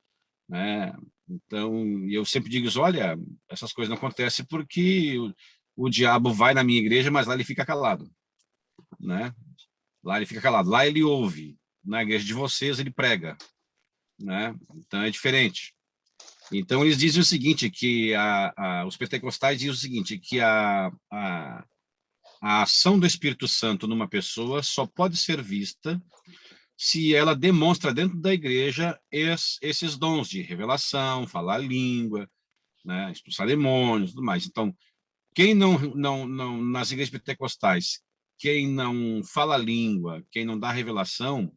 né? Então, eu sempre digo isso, olha, essas coisas não acontecem porque o diabo vai na minha igreja, mas lá ele fica calado, né? Lá ele fica calado, lá ele ouve. Na igreja de vocês ele prega, né? Então é diferente. Então eles dizem o seguinte, que os pentecostais dizem o seguinte, que a ação do Espírito Santo numa pessoa só pode ser vista se ela demonstra dentro da igreja esses dons de revelação, falar a língua, né, expulsar demônios, tudo mais. Então, quem não nas igrejas pentecostais, quem não fala a língua, quem não dá revelação,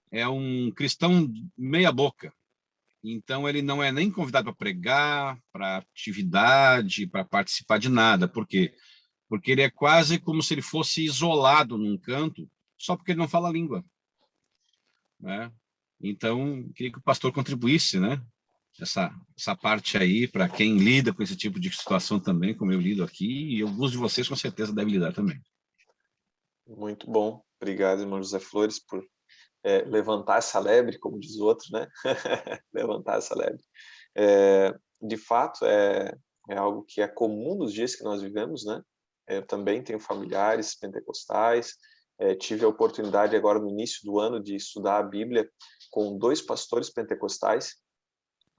é um cristão meia boca. Então, ele não é nem convidado para pregar, para atividade, para participar de nada. Por quê? Porque ele é quase como se ele fosse isolado num canto, só porque ele não fala a língua, né? Então, queria que o pastor contribuísse, né? Essa parte aí, para quem lida com esse tipo de situação também, como eu lido aqui, e alguns de vocês com certeza devem lidar também. Muito bom. Obrigado, irmão José Flores, por levantar essa lebre, como diz o outro, né? Levantar essa lebre. De fato, é algo que é comum nos dias que nós vivemos, né? Eu também tenho familiares pentecostais, tive a oportunidade agora no início do ano de estudar a Bíblia com 2 pastores pentecostais,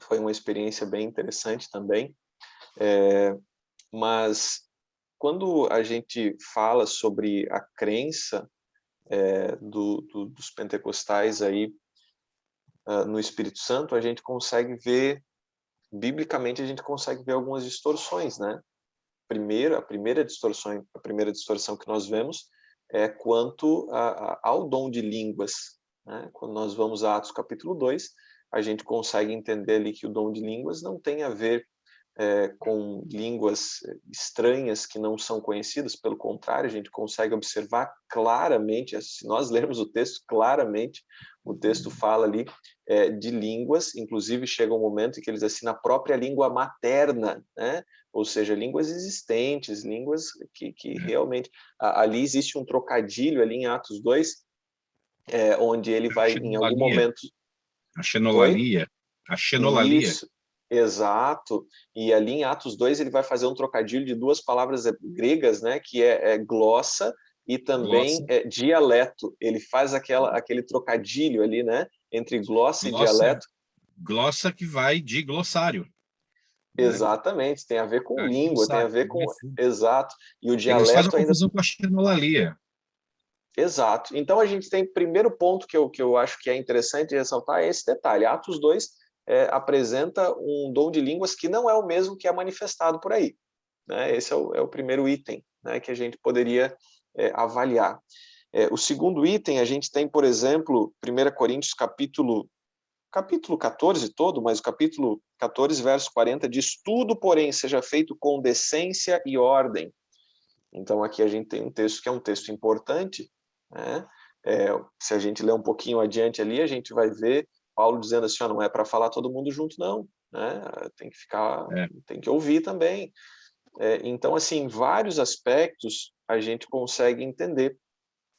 foi uma experiência bem interessante também, mas quando a gente fala sobre a crença dos pentecostais aí no Espírito Santo, a gente consegue ver, biblicamente a gente consegue ver algumas distorções, né? A primeira distorção que nós vemos é quanto ao dom de línguas, né? Quando nós vamos a Atos capítulo 2, a gente consegue entender ali que o dom de línguas não tem a ver com línguas estranhas que não são conhecidas, pelo contrário, a gente consegue observar claramente, se nós lermos o texto, claramente o texto fala ali de línguas, inclusive chega um momento em que eles assinam a própria língua materna, né? Ou seja, línguas existentes, línguas que realmente... Ali existe um trocadilho ali em Atos 2, onde ele vai, em algum momento... A xenolalia. A xenolalia. Isso, exato. E ali em Atos 2 ele vai fazer um trocadilho de 2 palavras gregas, né, que é glossa e também dialeto. Ele faz aquele trocadilho ali, né, entre glossa e dialeto. Glossa que vai de glossário. Exatamente, tem a ver com língua, tem a ver com... Exato. E o Eles fazem dialeto uma ainda... confusão com a xenolalia. Exato. Então a gente tem, primeiro ponto que eu acho que é interessante ressaltar é esse detalhe. Atos 2 apresenta um dom de línguas que não é o mesmo que é manifestado por aí, né? Esse é o primeiro item, né, que a gente poderia avaliar. O segundo item, a gente tem, por exemplo, 1 Coríntios capítulo 14 todo, mas o capítulo 14, verso 40, diz: tudo, porém, seja feito com decência e ordem. Então aqui a gente tem um texto que é um texto importante, né? Se a gente ler um pouquinho adiante ali, a gente vai ver Paulo dizendo assim, não é para falar todo mundo junto, não, né? Tem que ouvir também. Então, assim, em vários aspectos, a gente consegue entender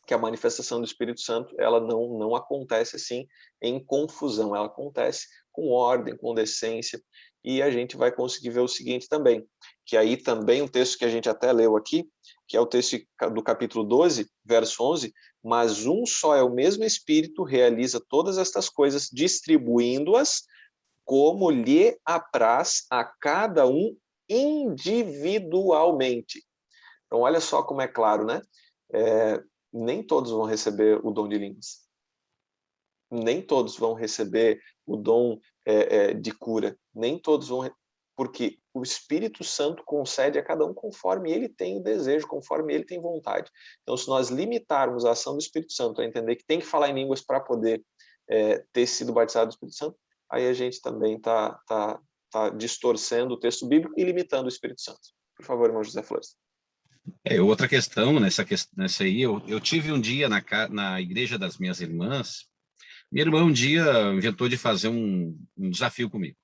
que a manifestação do Espírito Santo, ela não acontece assim em confusão, ela acontece com ordem, com decência. e a gente vai conseguir ver o seguinte também, que aí também o texto que a gente até leu aqui, que é o texto do capítulo 12, verso 11, mas um só é o mesmo Espírito, realiza todas estas coisas, distribuindo-as como lhe apraz a cada um individualmente. Então, olha só como é claro, né? Nem todos vão receber o dom de línguas. Nem todos vão receber o dom de cura. Nem todos vão... Porque o Espírito Santo concede a cada um conforme ele tem o desejo, conforme ele tem vontade. Então, se nós limitarmos a ação do Espírito Santo a entender que tem que falar em línguas para poder ter sido batizado do Espírito Santo, aí a gente também está distorcendo o texto bíblico e limitando o Espírito Santo. Por favor, irmão José Flores. Outra questão, nessa aí, eu tive um dia na igreja das minhas irmãs. Minha irmã um dia inventou de fazer um desafio comigo.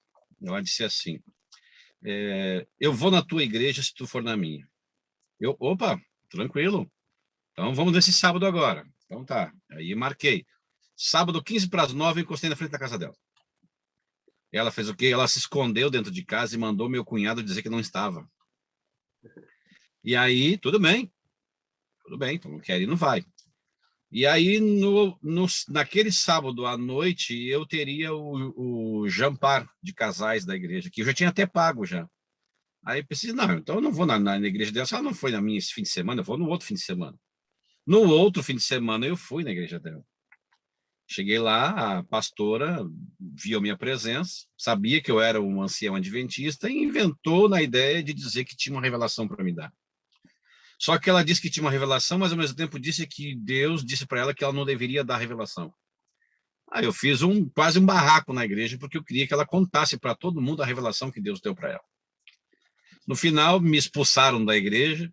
Ela disse assim, eu vou na tua igreja se tu for na minha. Opa, tranquilo. Então vamos nesse sábado agora. Então tá, aí marquei. Sábado, 8:45, eu encostei na frente da casa dela. Ela fez o quê? Ela se escondeu dentro de casa e mandou meu cunhado dizer que não estava. E aí, tudo bem, então não quer ir, não vai. E aí, naquele sábado à noite, eu teria o jantar de casais da igreja, que eu já tinha até pago já. Aí pensei, não, então eu não vou na igreja dela. Se ela não foi na minha esse fim de semana, eu vou no outro fim de semana. No outro fim de semana, eu fui na igreja dela. Cheguei lá, a pastora viu minha presença, sabia que eu era um ancião adventista e inventou na ideia de dizer que tinha uma revelação para me dar. Só que ela disse que tinha uma revelação, mas ao mesmo tempo disse que Deus disse para ela que ela não deveria dar revelação. Aí eu fiz quase um barraco na igreja, porque eu queria que ela contasse para todo mundo a revelação que Deus deu para ela. No final, me expulsaram da igreja,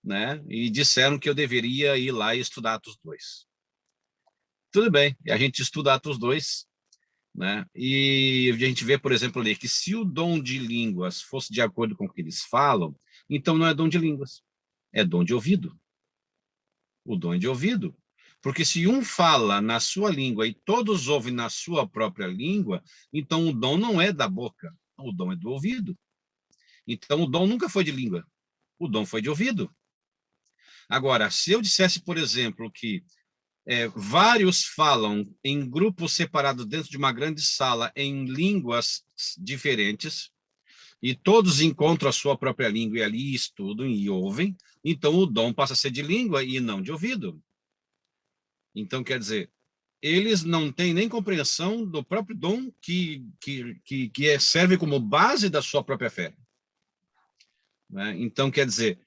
né, e disseram que eu deveria ir lá e estudar Atos 2. Tudo bem, a gente estuda Atos 2, né, e a gente vê, por exemplo, ali, que se o dom de línguas fosse de acordo com o que eles falam, então não é dom de línguas, é dom de ouvido. O dom é de ouvido. Porque se um fala na sua língua e todos ouvem na sua própria língua, então o dom não é da boca, o dom é do ouvido. Então o dom nunca foi de língua, o dom foi de ouvido. Agora, se eu dissesse, por exemplo, que vários falam em grupos separados dentro de uma grande sala em línguas diferentes, e todos encontram a sua própria língua e ali estudam e ouvem, então o dom passa a ser de língua e não de ouvido. Então, quer dizer, eles não têm nem compreensão do próprio dom que serve como base da sua própria fé. Né? Então, quer dizer,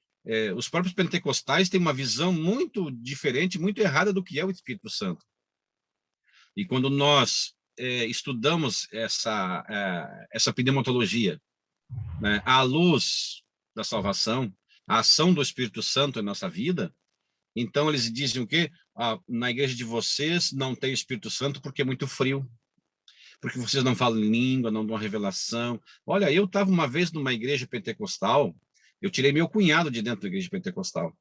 os próprios pentecostais têm uma visão muito diferente, muito errada do que é o Espírito Santo. E quando nós estudamos essa pneumatologia, né, à luz da salvação, a ação do Espírito Santo em nossa vida, então eles dizem o quê? Na igreja de vocês não tem Espírito Santo porque é muito frio, porque vocês não falam língua, não dão revelação. Olha, eu estava uma vez numa igreja pentecostal, eu tirei meu cunhado de dentro da igreja pentecostal.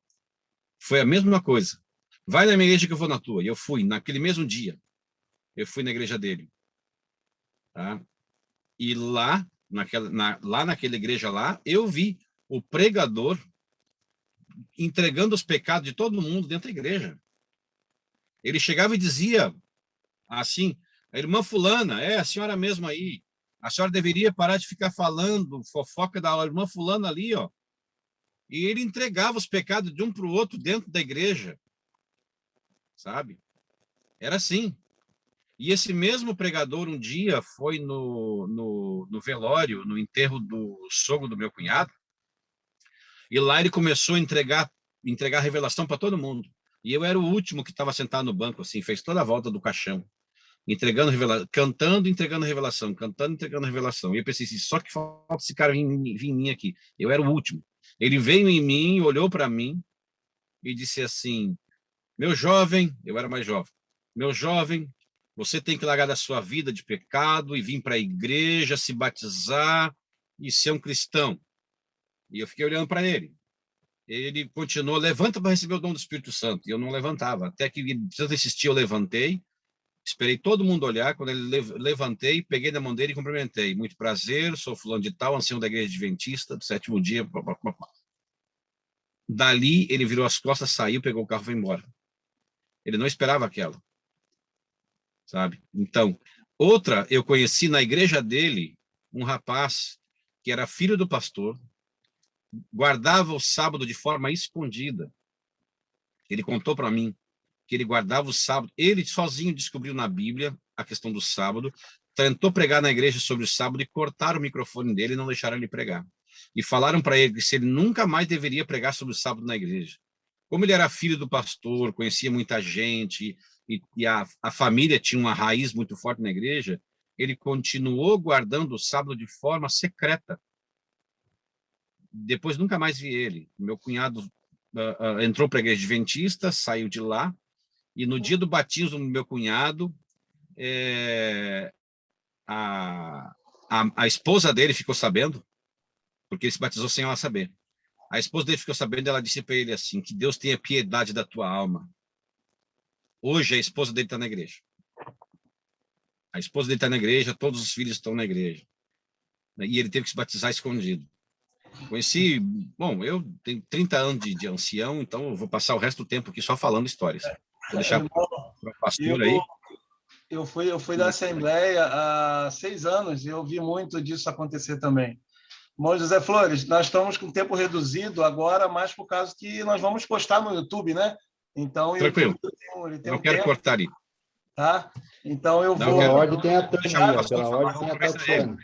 Foi a mesma coisa. Vai na minha igreja que eu vou na tua. E eu fui, naquele mesmo dia. Eu fui na igreja dele. Tá? E lá naquela igreja lá, eu vi o pregador entregando os pecados de todo mundo dentro da igreja. Ele chegava e dizia assim, a irmã fulana, a senhora mesmo aí, a senhora deveria parar de ficar falando fofoca da irmã fulana ali, ó. E ele entregava os pecados de um para o outro dentro da igreja, sabe? Era assim. E esse mesmo pregador um dia foi no velório, no enterro do sogro do meu cunhado, e lá ele começou a entregar revelação para todo mundo. E eu era o último que estava sentado no banco, assim, fez toda a volta do caixão, entregando revelação, cantando, entregando revelação, cantando, entregando revelação. E eu pensei assim, só que falta esse cara vir em mim aqui. Eu era o último. Ele veio em mim, olhou para mim e disse assim, meu jovem, eu era mais jovem, meu jovem, você tem que largar da sua vida de pecado e vir para a igreja, se batizar e ser um cristão. E eu fiquei olhando para ele. Ele continuou, levanta para receber o dom do Espírito Santo. E eu não levantava. Até que ele precisa insistir, eu levantei. Esperei todo mundo olhar. Quando ele levantei, peguei na mão dele e cumprimentei. Muito prazer, sou fulano de tal, ancião da igreja adventista, do 7º dia. Pá, pá, pá, pá. Dali, ele virou as costas, saiu, pegou o carro e foi embora. Ele não esperava aquela, sabe? Então, outra, eu conheci na igreja dele um rapaz que era filho do pastor, guardava o sábado de forma escondida. Ele contou para mim que ele guardava o sábado. Ele sozinho descobriu na Bíblia a questão do sábado, tentou pregar na igreja sobre o sábado e cortaram o microfone dele e não deixaram ele pregar. E falaram para ele que se ele nunca mais deveria pregar sobre o sábado na igreja. Como ele era filho do pastor, conhecia muita gente, e a família tinha uma raiz muito forte na igreja, ele continuou guardando o sábado de forma secreta. Depois nunca mais vi ele. Meu cunhado entrou para a igreja adventista, saiu de lá, e no dia do batismo do meu cunhado, a esposa dele ficou sabendo, porque ele se batizou sem ela saber. A esposa dele ficou sabendo, ela disse para ele assim, que Deus tenha piedade da tua alma. Hoje a esposa dele está na igreja. A esposa dele está na igreja, todos os filhos estão na igreja. E ele teve que se batizar escondido. Conheci, bom, eu tenho 30 anos de ancião, então eu vou passar o resto do tempo aqui só falando histórias. Vou deixar para o pastor aí. Eu fui da Assembleia há 6 anos e eu vi muito disso acontecer também. Irmão José Flores, nós estamos com tempo reduzido agora, mas por causa que nós vamos postar no YouTube, né? Então, tranquilo. Ele tem não quero tempo, cortar ali. tá? Então, eu vou... Pela ordem tem a Tânia aí, ó. Pela ordem tem a Tatiana.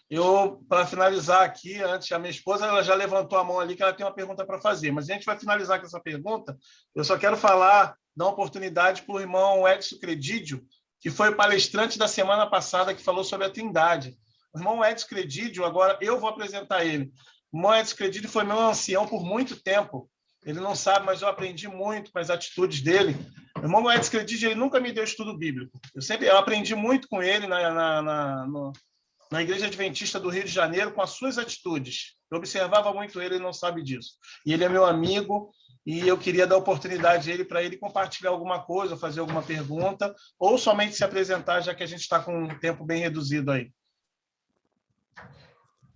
Eu, para finalizar aqui, antes, a minha esposa ela já levantou a mão ali que ela tem uma pergunta para fazer, mas a gente vai finalizar com essa pergunta. Eu só quero dar uma oportunidade para o irmão Edson Credídio, que foi o palestrante da semana passada que falou sobre a Trindade. O irmão Edson Credídio, agora eu vou apresentar ele. O irmão Edson Credídio foi meu ancião por muito tempo. Ele não sabe, mas eu aprendi muito com as atitudes dele. O irmão Edson Credídio, ele nunca me deu estudo bíblico. Eu aprendi muito com ele na Igreja Adventista do Rio de Janeiro, com as suas atitudes. Eu observava muito ele não sabe disso. E ele é meu amigo, e eu queria dar oportunidade a ele para ele compartilhar alguma coisa, fazer alguma pergunta, ou somente se apresentar, já que a gente está com um tempo bem reduzido aí.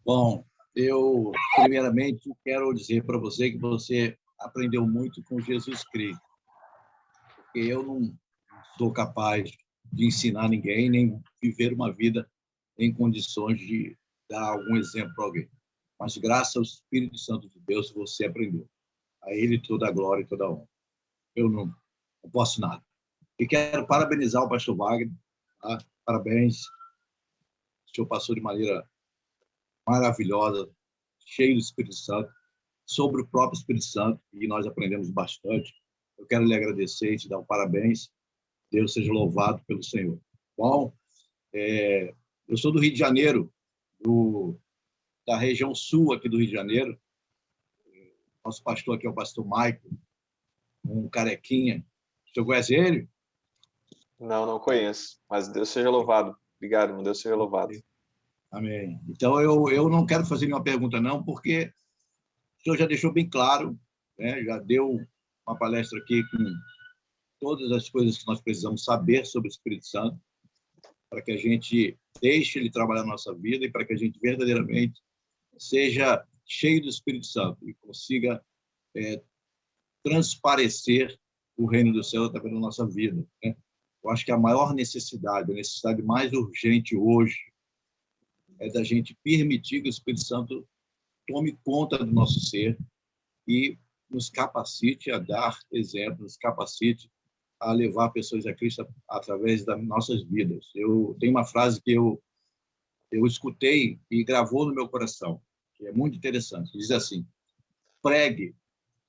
Bom, eu, primeiramente, quero dizer para você que você aprendeu muito com Jesus Cristo. Porque eu não sou capaz de ensinar ninguém, nem viver uma vida em condições de dar algum exemplo para alguém. Mas, graças ao Espírito Santo de Deus, você aprendeu. A Ele toda a glória e toda a honra. Eu não posso nada. E quero parabenizar o pastor Wagner. Tá? Parabéns. O senhor passou de maneira maravilhosa, cheio do Espírito Santo, sobre o próprio Espírito Santo, e nós aprendemos bastante. Eu quero lhe agradecer e te dar um parabéns. Deus seja louvado pelo Senhor. Bom, eu sou do Rio de Janeiro, da região sul aqui do Rio de Janeiro. Nosso pastor aqui é o pastor Michael, um carequinha. O senhor conhece ele? Não conheço, mas Deus seja louvado. Obrigado, irmão. Deus seja louvado. Amém. Então, eu não quero fazer nenhuma pergunta, não, porque o senhor já deixou bem claro, né? Já deu uma palestra aqui com todas as coisas que nós precisamos saber sobre o Espírito Santo, para que a gente deixe ele trabalhar na nossa vida e para que a gente verdadeiramente seja cheio do Espírito Santo e consiga transparecer o reino do céu através da nossa vida, né? Eu acho que a maior necessidade, a necessidade mais urgente hoje, é da gente permitir que o Espírito Santo tome conta do nosso ser e nos capacite a dar exemplos, nos capacite a levar pessoas a Cristo através das nossas vidas. Eu tenho uma frase que eu escutei e gravou no meu coração, que é muito interessante. Diz assim: pregue,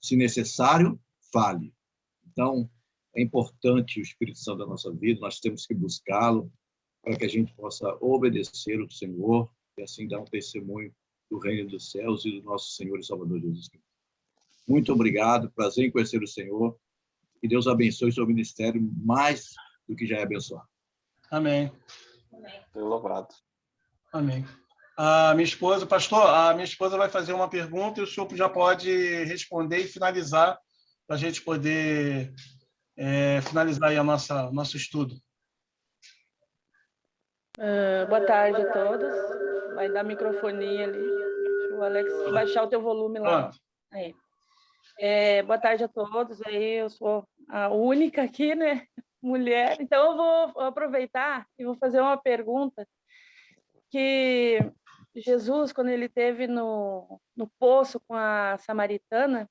se necessário, fale. Então, é importante o Espírito Santo da nossa vida, nós temos que buscá-lo para que a gente possa obedecer o Senhor e assim dar um testemunho do reino dos céus e do nosso Senhor e Salvador Jesus Cristo. Muito obrigado, prazer em conhecer o Senhor. Que Deus abençoe o seu ministério mais do que já é abençoado. Amém. Deus louvado. Amém. A minha esposa, pastor, a minha esposa vai fazer uma pergunta e o senhor já pode responder e finalizar para a gente poder finalizar aí nosso estudo. Boa tarde a todos. Vai dar microfonia ali. Deixa o Alex baixar o teu volume lá. Aí. Boa tarde a todos. Aí eu sou a única aqui, né? Mulher. Então eu vou aproveitar e vou fazer uma pergunta que Jesus, quando ele esteve no poço com a samaritana,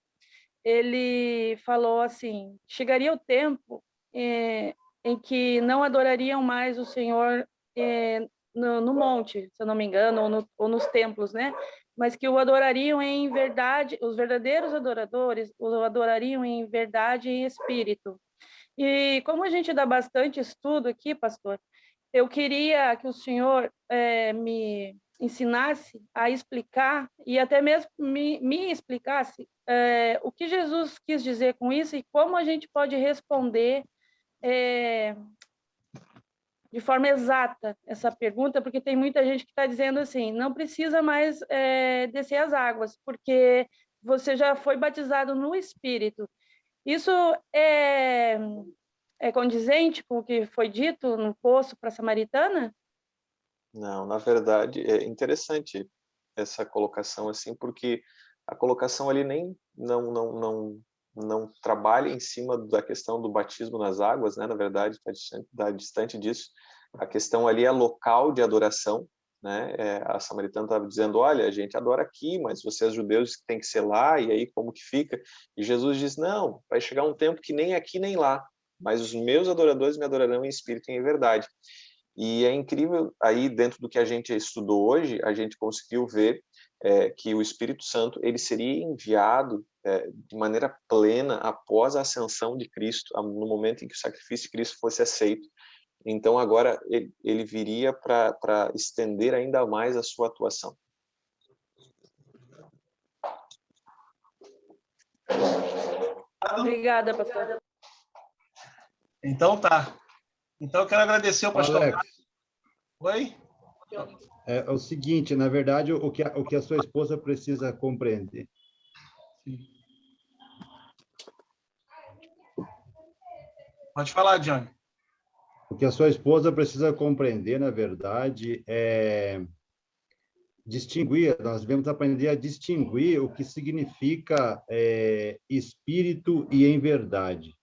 ele falou assim: chegaria o tempo em que não adorariam mais o Senhor no monte, se eu não me engano, ou nos templos, né? Mas que o adorariam em verdade, os verdadeiros adoradores o adorariam em verdade e em espírito. E como a gente dá bastante estudo aqui, pastor, eu queria que o senhor me ensinasse a explicar e até mesmo me explicasse o que Jesus quis dizer com isso e como a gente pode responder de forma exata essa pergunta, porque tem muita gente que está dizendo assim, não precisa mais descer as águas, porque você já foi batizado no Espírito. Isso é condizente com o que foi dito no poço para a samaritana? Não, na verdade, é interessante essa colocação assim, porque a colocação ali nem não trabalha em cima da questão do batismo nas águas, né? Na verdade, está distante disso. A questão ali é local de adoração, né? A samaritana estava dizendo, olha, a gente adora aqui, mas vocês judeus têm que ser lá, e aí como que fica? E Jesus diz, não, vai chegar um tempo que nem aqui nem lá, mas os meus adoradores me adorarão em espírito e em verdade. E é incrível, aí dentro do que a gente estudou hoje, a gente conseguiu ver que o Espírito Santo ele seria enviado de maneira plena após a ascensão de Cristo, no momento em que o sacrifício de Cristo fosse aceito. Então agora ele viria para estender ainda mais a sua atuação. Obrigada, pastor. Então tá. Então eu quero agradecer ao pastor. Alex, Oi? é o seguinte, na verdade, o que a sua esposa precisa compreender. Pode falar, Johnny. O que a sua esposa precisa compreender, na verdade, é distinguir, nós devemos aprender a distinguir o que significa espírito e em verdade.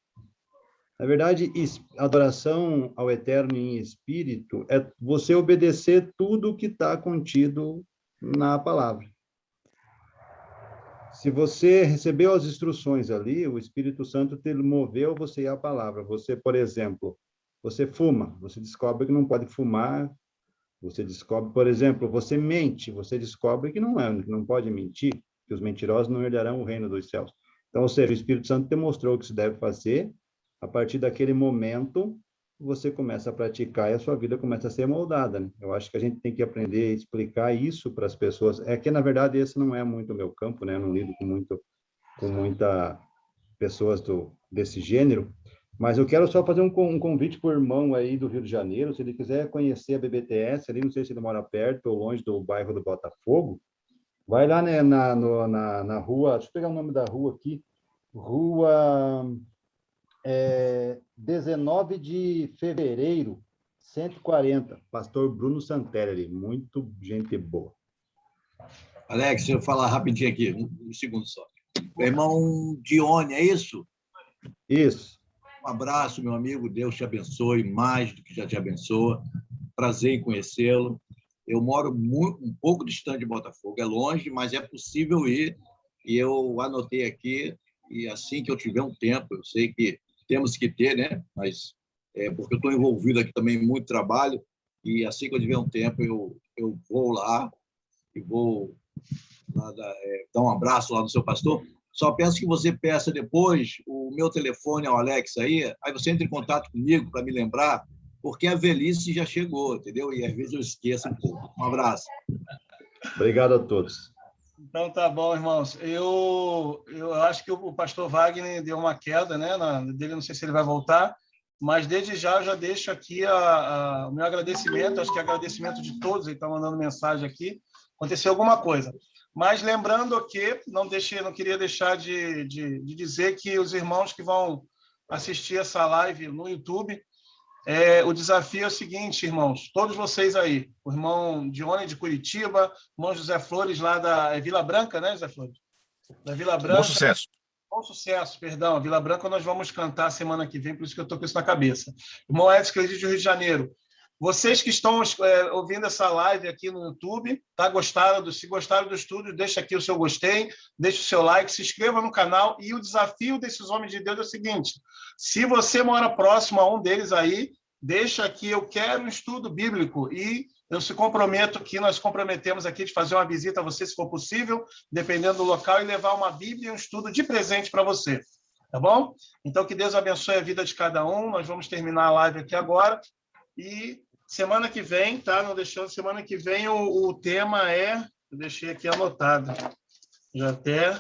Na verdade, adoração ao Eterno em espírito é você obedecer tudo que está contido na palavra. Se você recebeu as instruções ali, o Espírito Santo te moveu você à palavra. Você, por exemplo, você fuma, você descobre que não pode fumar. Você descobre, por exemplo, você mente, você descobre que não pode mentir, que os mentirosos não herdarão o reino dos céus. Então, ou seja, o Espírito Santo te mostrou o que se deve fazer. A partir daquele momento, você começa a praticar e a sua vida começa a ser moldada, né? Eu acho que a gente tem que aprender a explicar isso para as pessoas. É que, na verdade, esse não é muito o meu campo, né? Eu não lido com muita pessoas desse gênero, mas eu quero só fazer um convite para o irmão aí do Rio de Janeiro, se ele quiser conhecer a BBTS, ali, não sei se ele mora perto ou longe do bairro do Botafogo, vai lá, né, na rua, deixa eu pegar o nome da rua aqui, Rua 19 de fevereiro, 140, pastor Bruno Santelli, muito gente boa. Alex, deixa eu falar rapidinho aqui, um segundo só. O irmão Dione, é isso? Isso. Um abraço, meu amigo, Deus te abençoe, mais do que já te abençoa. Prazer em conhecê-lo. Eu moro um pouco distante de Botafogo, é longe, mas é possível ir, e eu anotei aqui, e assim que eu tiver um tempo, eu sei que temos que ter, né? Mas porque eu estou envolvido aqui também em muito trabalho, e assim que eu tiver um tempo, eu vou lá e vou dar um abraço lá no seu pastor. Só peço que você peça depois o meu telefone ao Alex aí você entra em contato comigo para me lembrar, porque a velhice já chegou, entendeu? E às vezes eu esqueço um pouco. Um abraço. Obrigado a todos. Então tá bom, irmãos. Eu acho que o pastor Wagner deu uma queda, né, dele, não sei se ele vai voltar, mas desde já eu já deixo aqui o meu agradecimento, acho que é agradecimento de todos, ele está mandando mensagem aqui, aconteceu alguma coisa. Mas lembrando que não queria deixar de dizer que os irmãos que vão assistir essa live no YouTube. O desafio é o seguinte, irmãos, todos vocês aí, o irmão Dione de Curitiba, o irmão José Flores lá da Vila Branca, né, José Flores? Da Vila Branca. Bom sucesso. Bom sucesso, perdão. A Vila Branca nós vamos cantar semana que vem, por isso que eu estou com isso na cabeça. Irmão Edson Cleide de Rio de Janeiro. Vocês que estão ouvindo essa live aqui no YouTube, tá? Se gostaram do estudo, deixa aqui o seu gostei, deixa o seu like, se inscreva no canal. E o desafio desses homens de Deus é o seguinte: se você mora próximo a um deles aí, deixa aqui, eu quero um estudo bíblico. E eu se comprometo que nós comprometemos aqui de fazer uma visita a você, se for possível, dependendo do local, e levar uma Bíblia e um estudo de presente para você. Tá bom? Então, que Deus abençoe a vida de cada um. Nós vamos terminar a live aqui agora. E semana que vem, tá? Não deixando, semana que vem o tema eu deixei aqui anotado. Já até...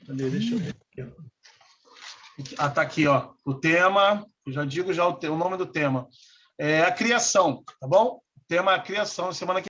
Cadê? Deixa eu ver aqui. Tá aqui, ó. O tema, eu já digo já o nome do tema. É a criação, tá bom? O tema é a criação. Semana que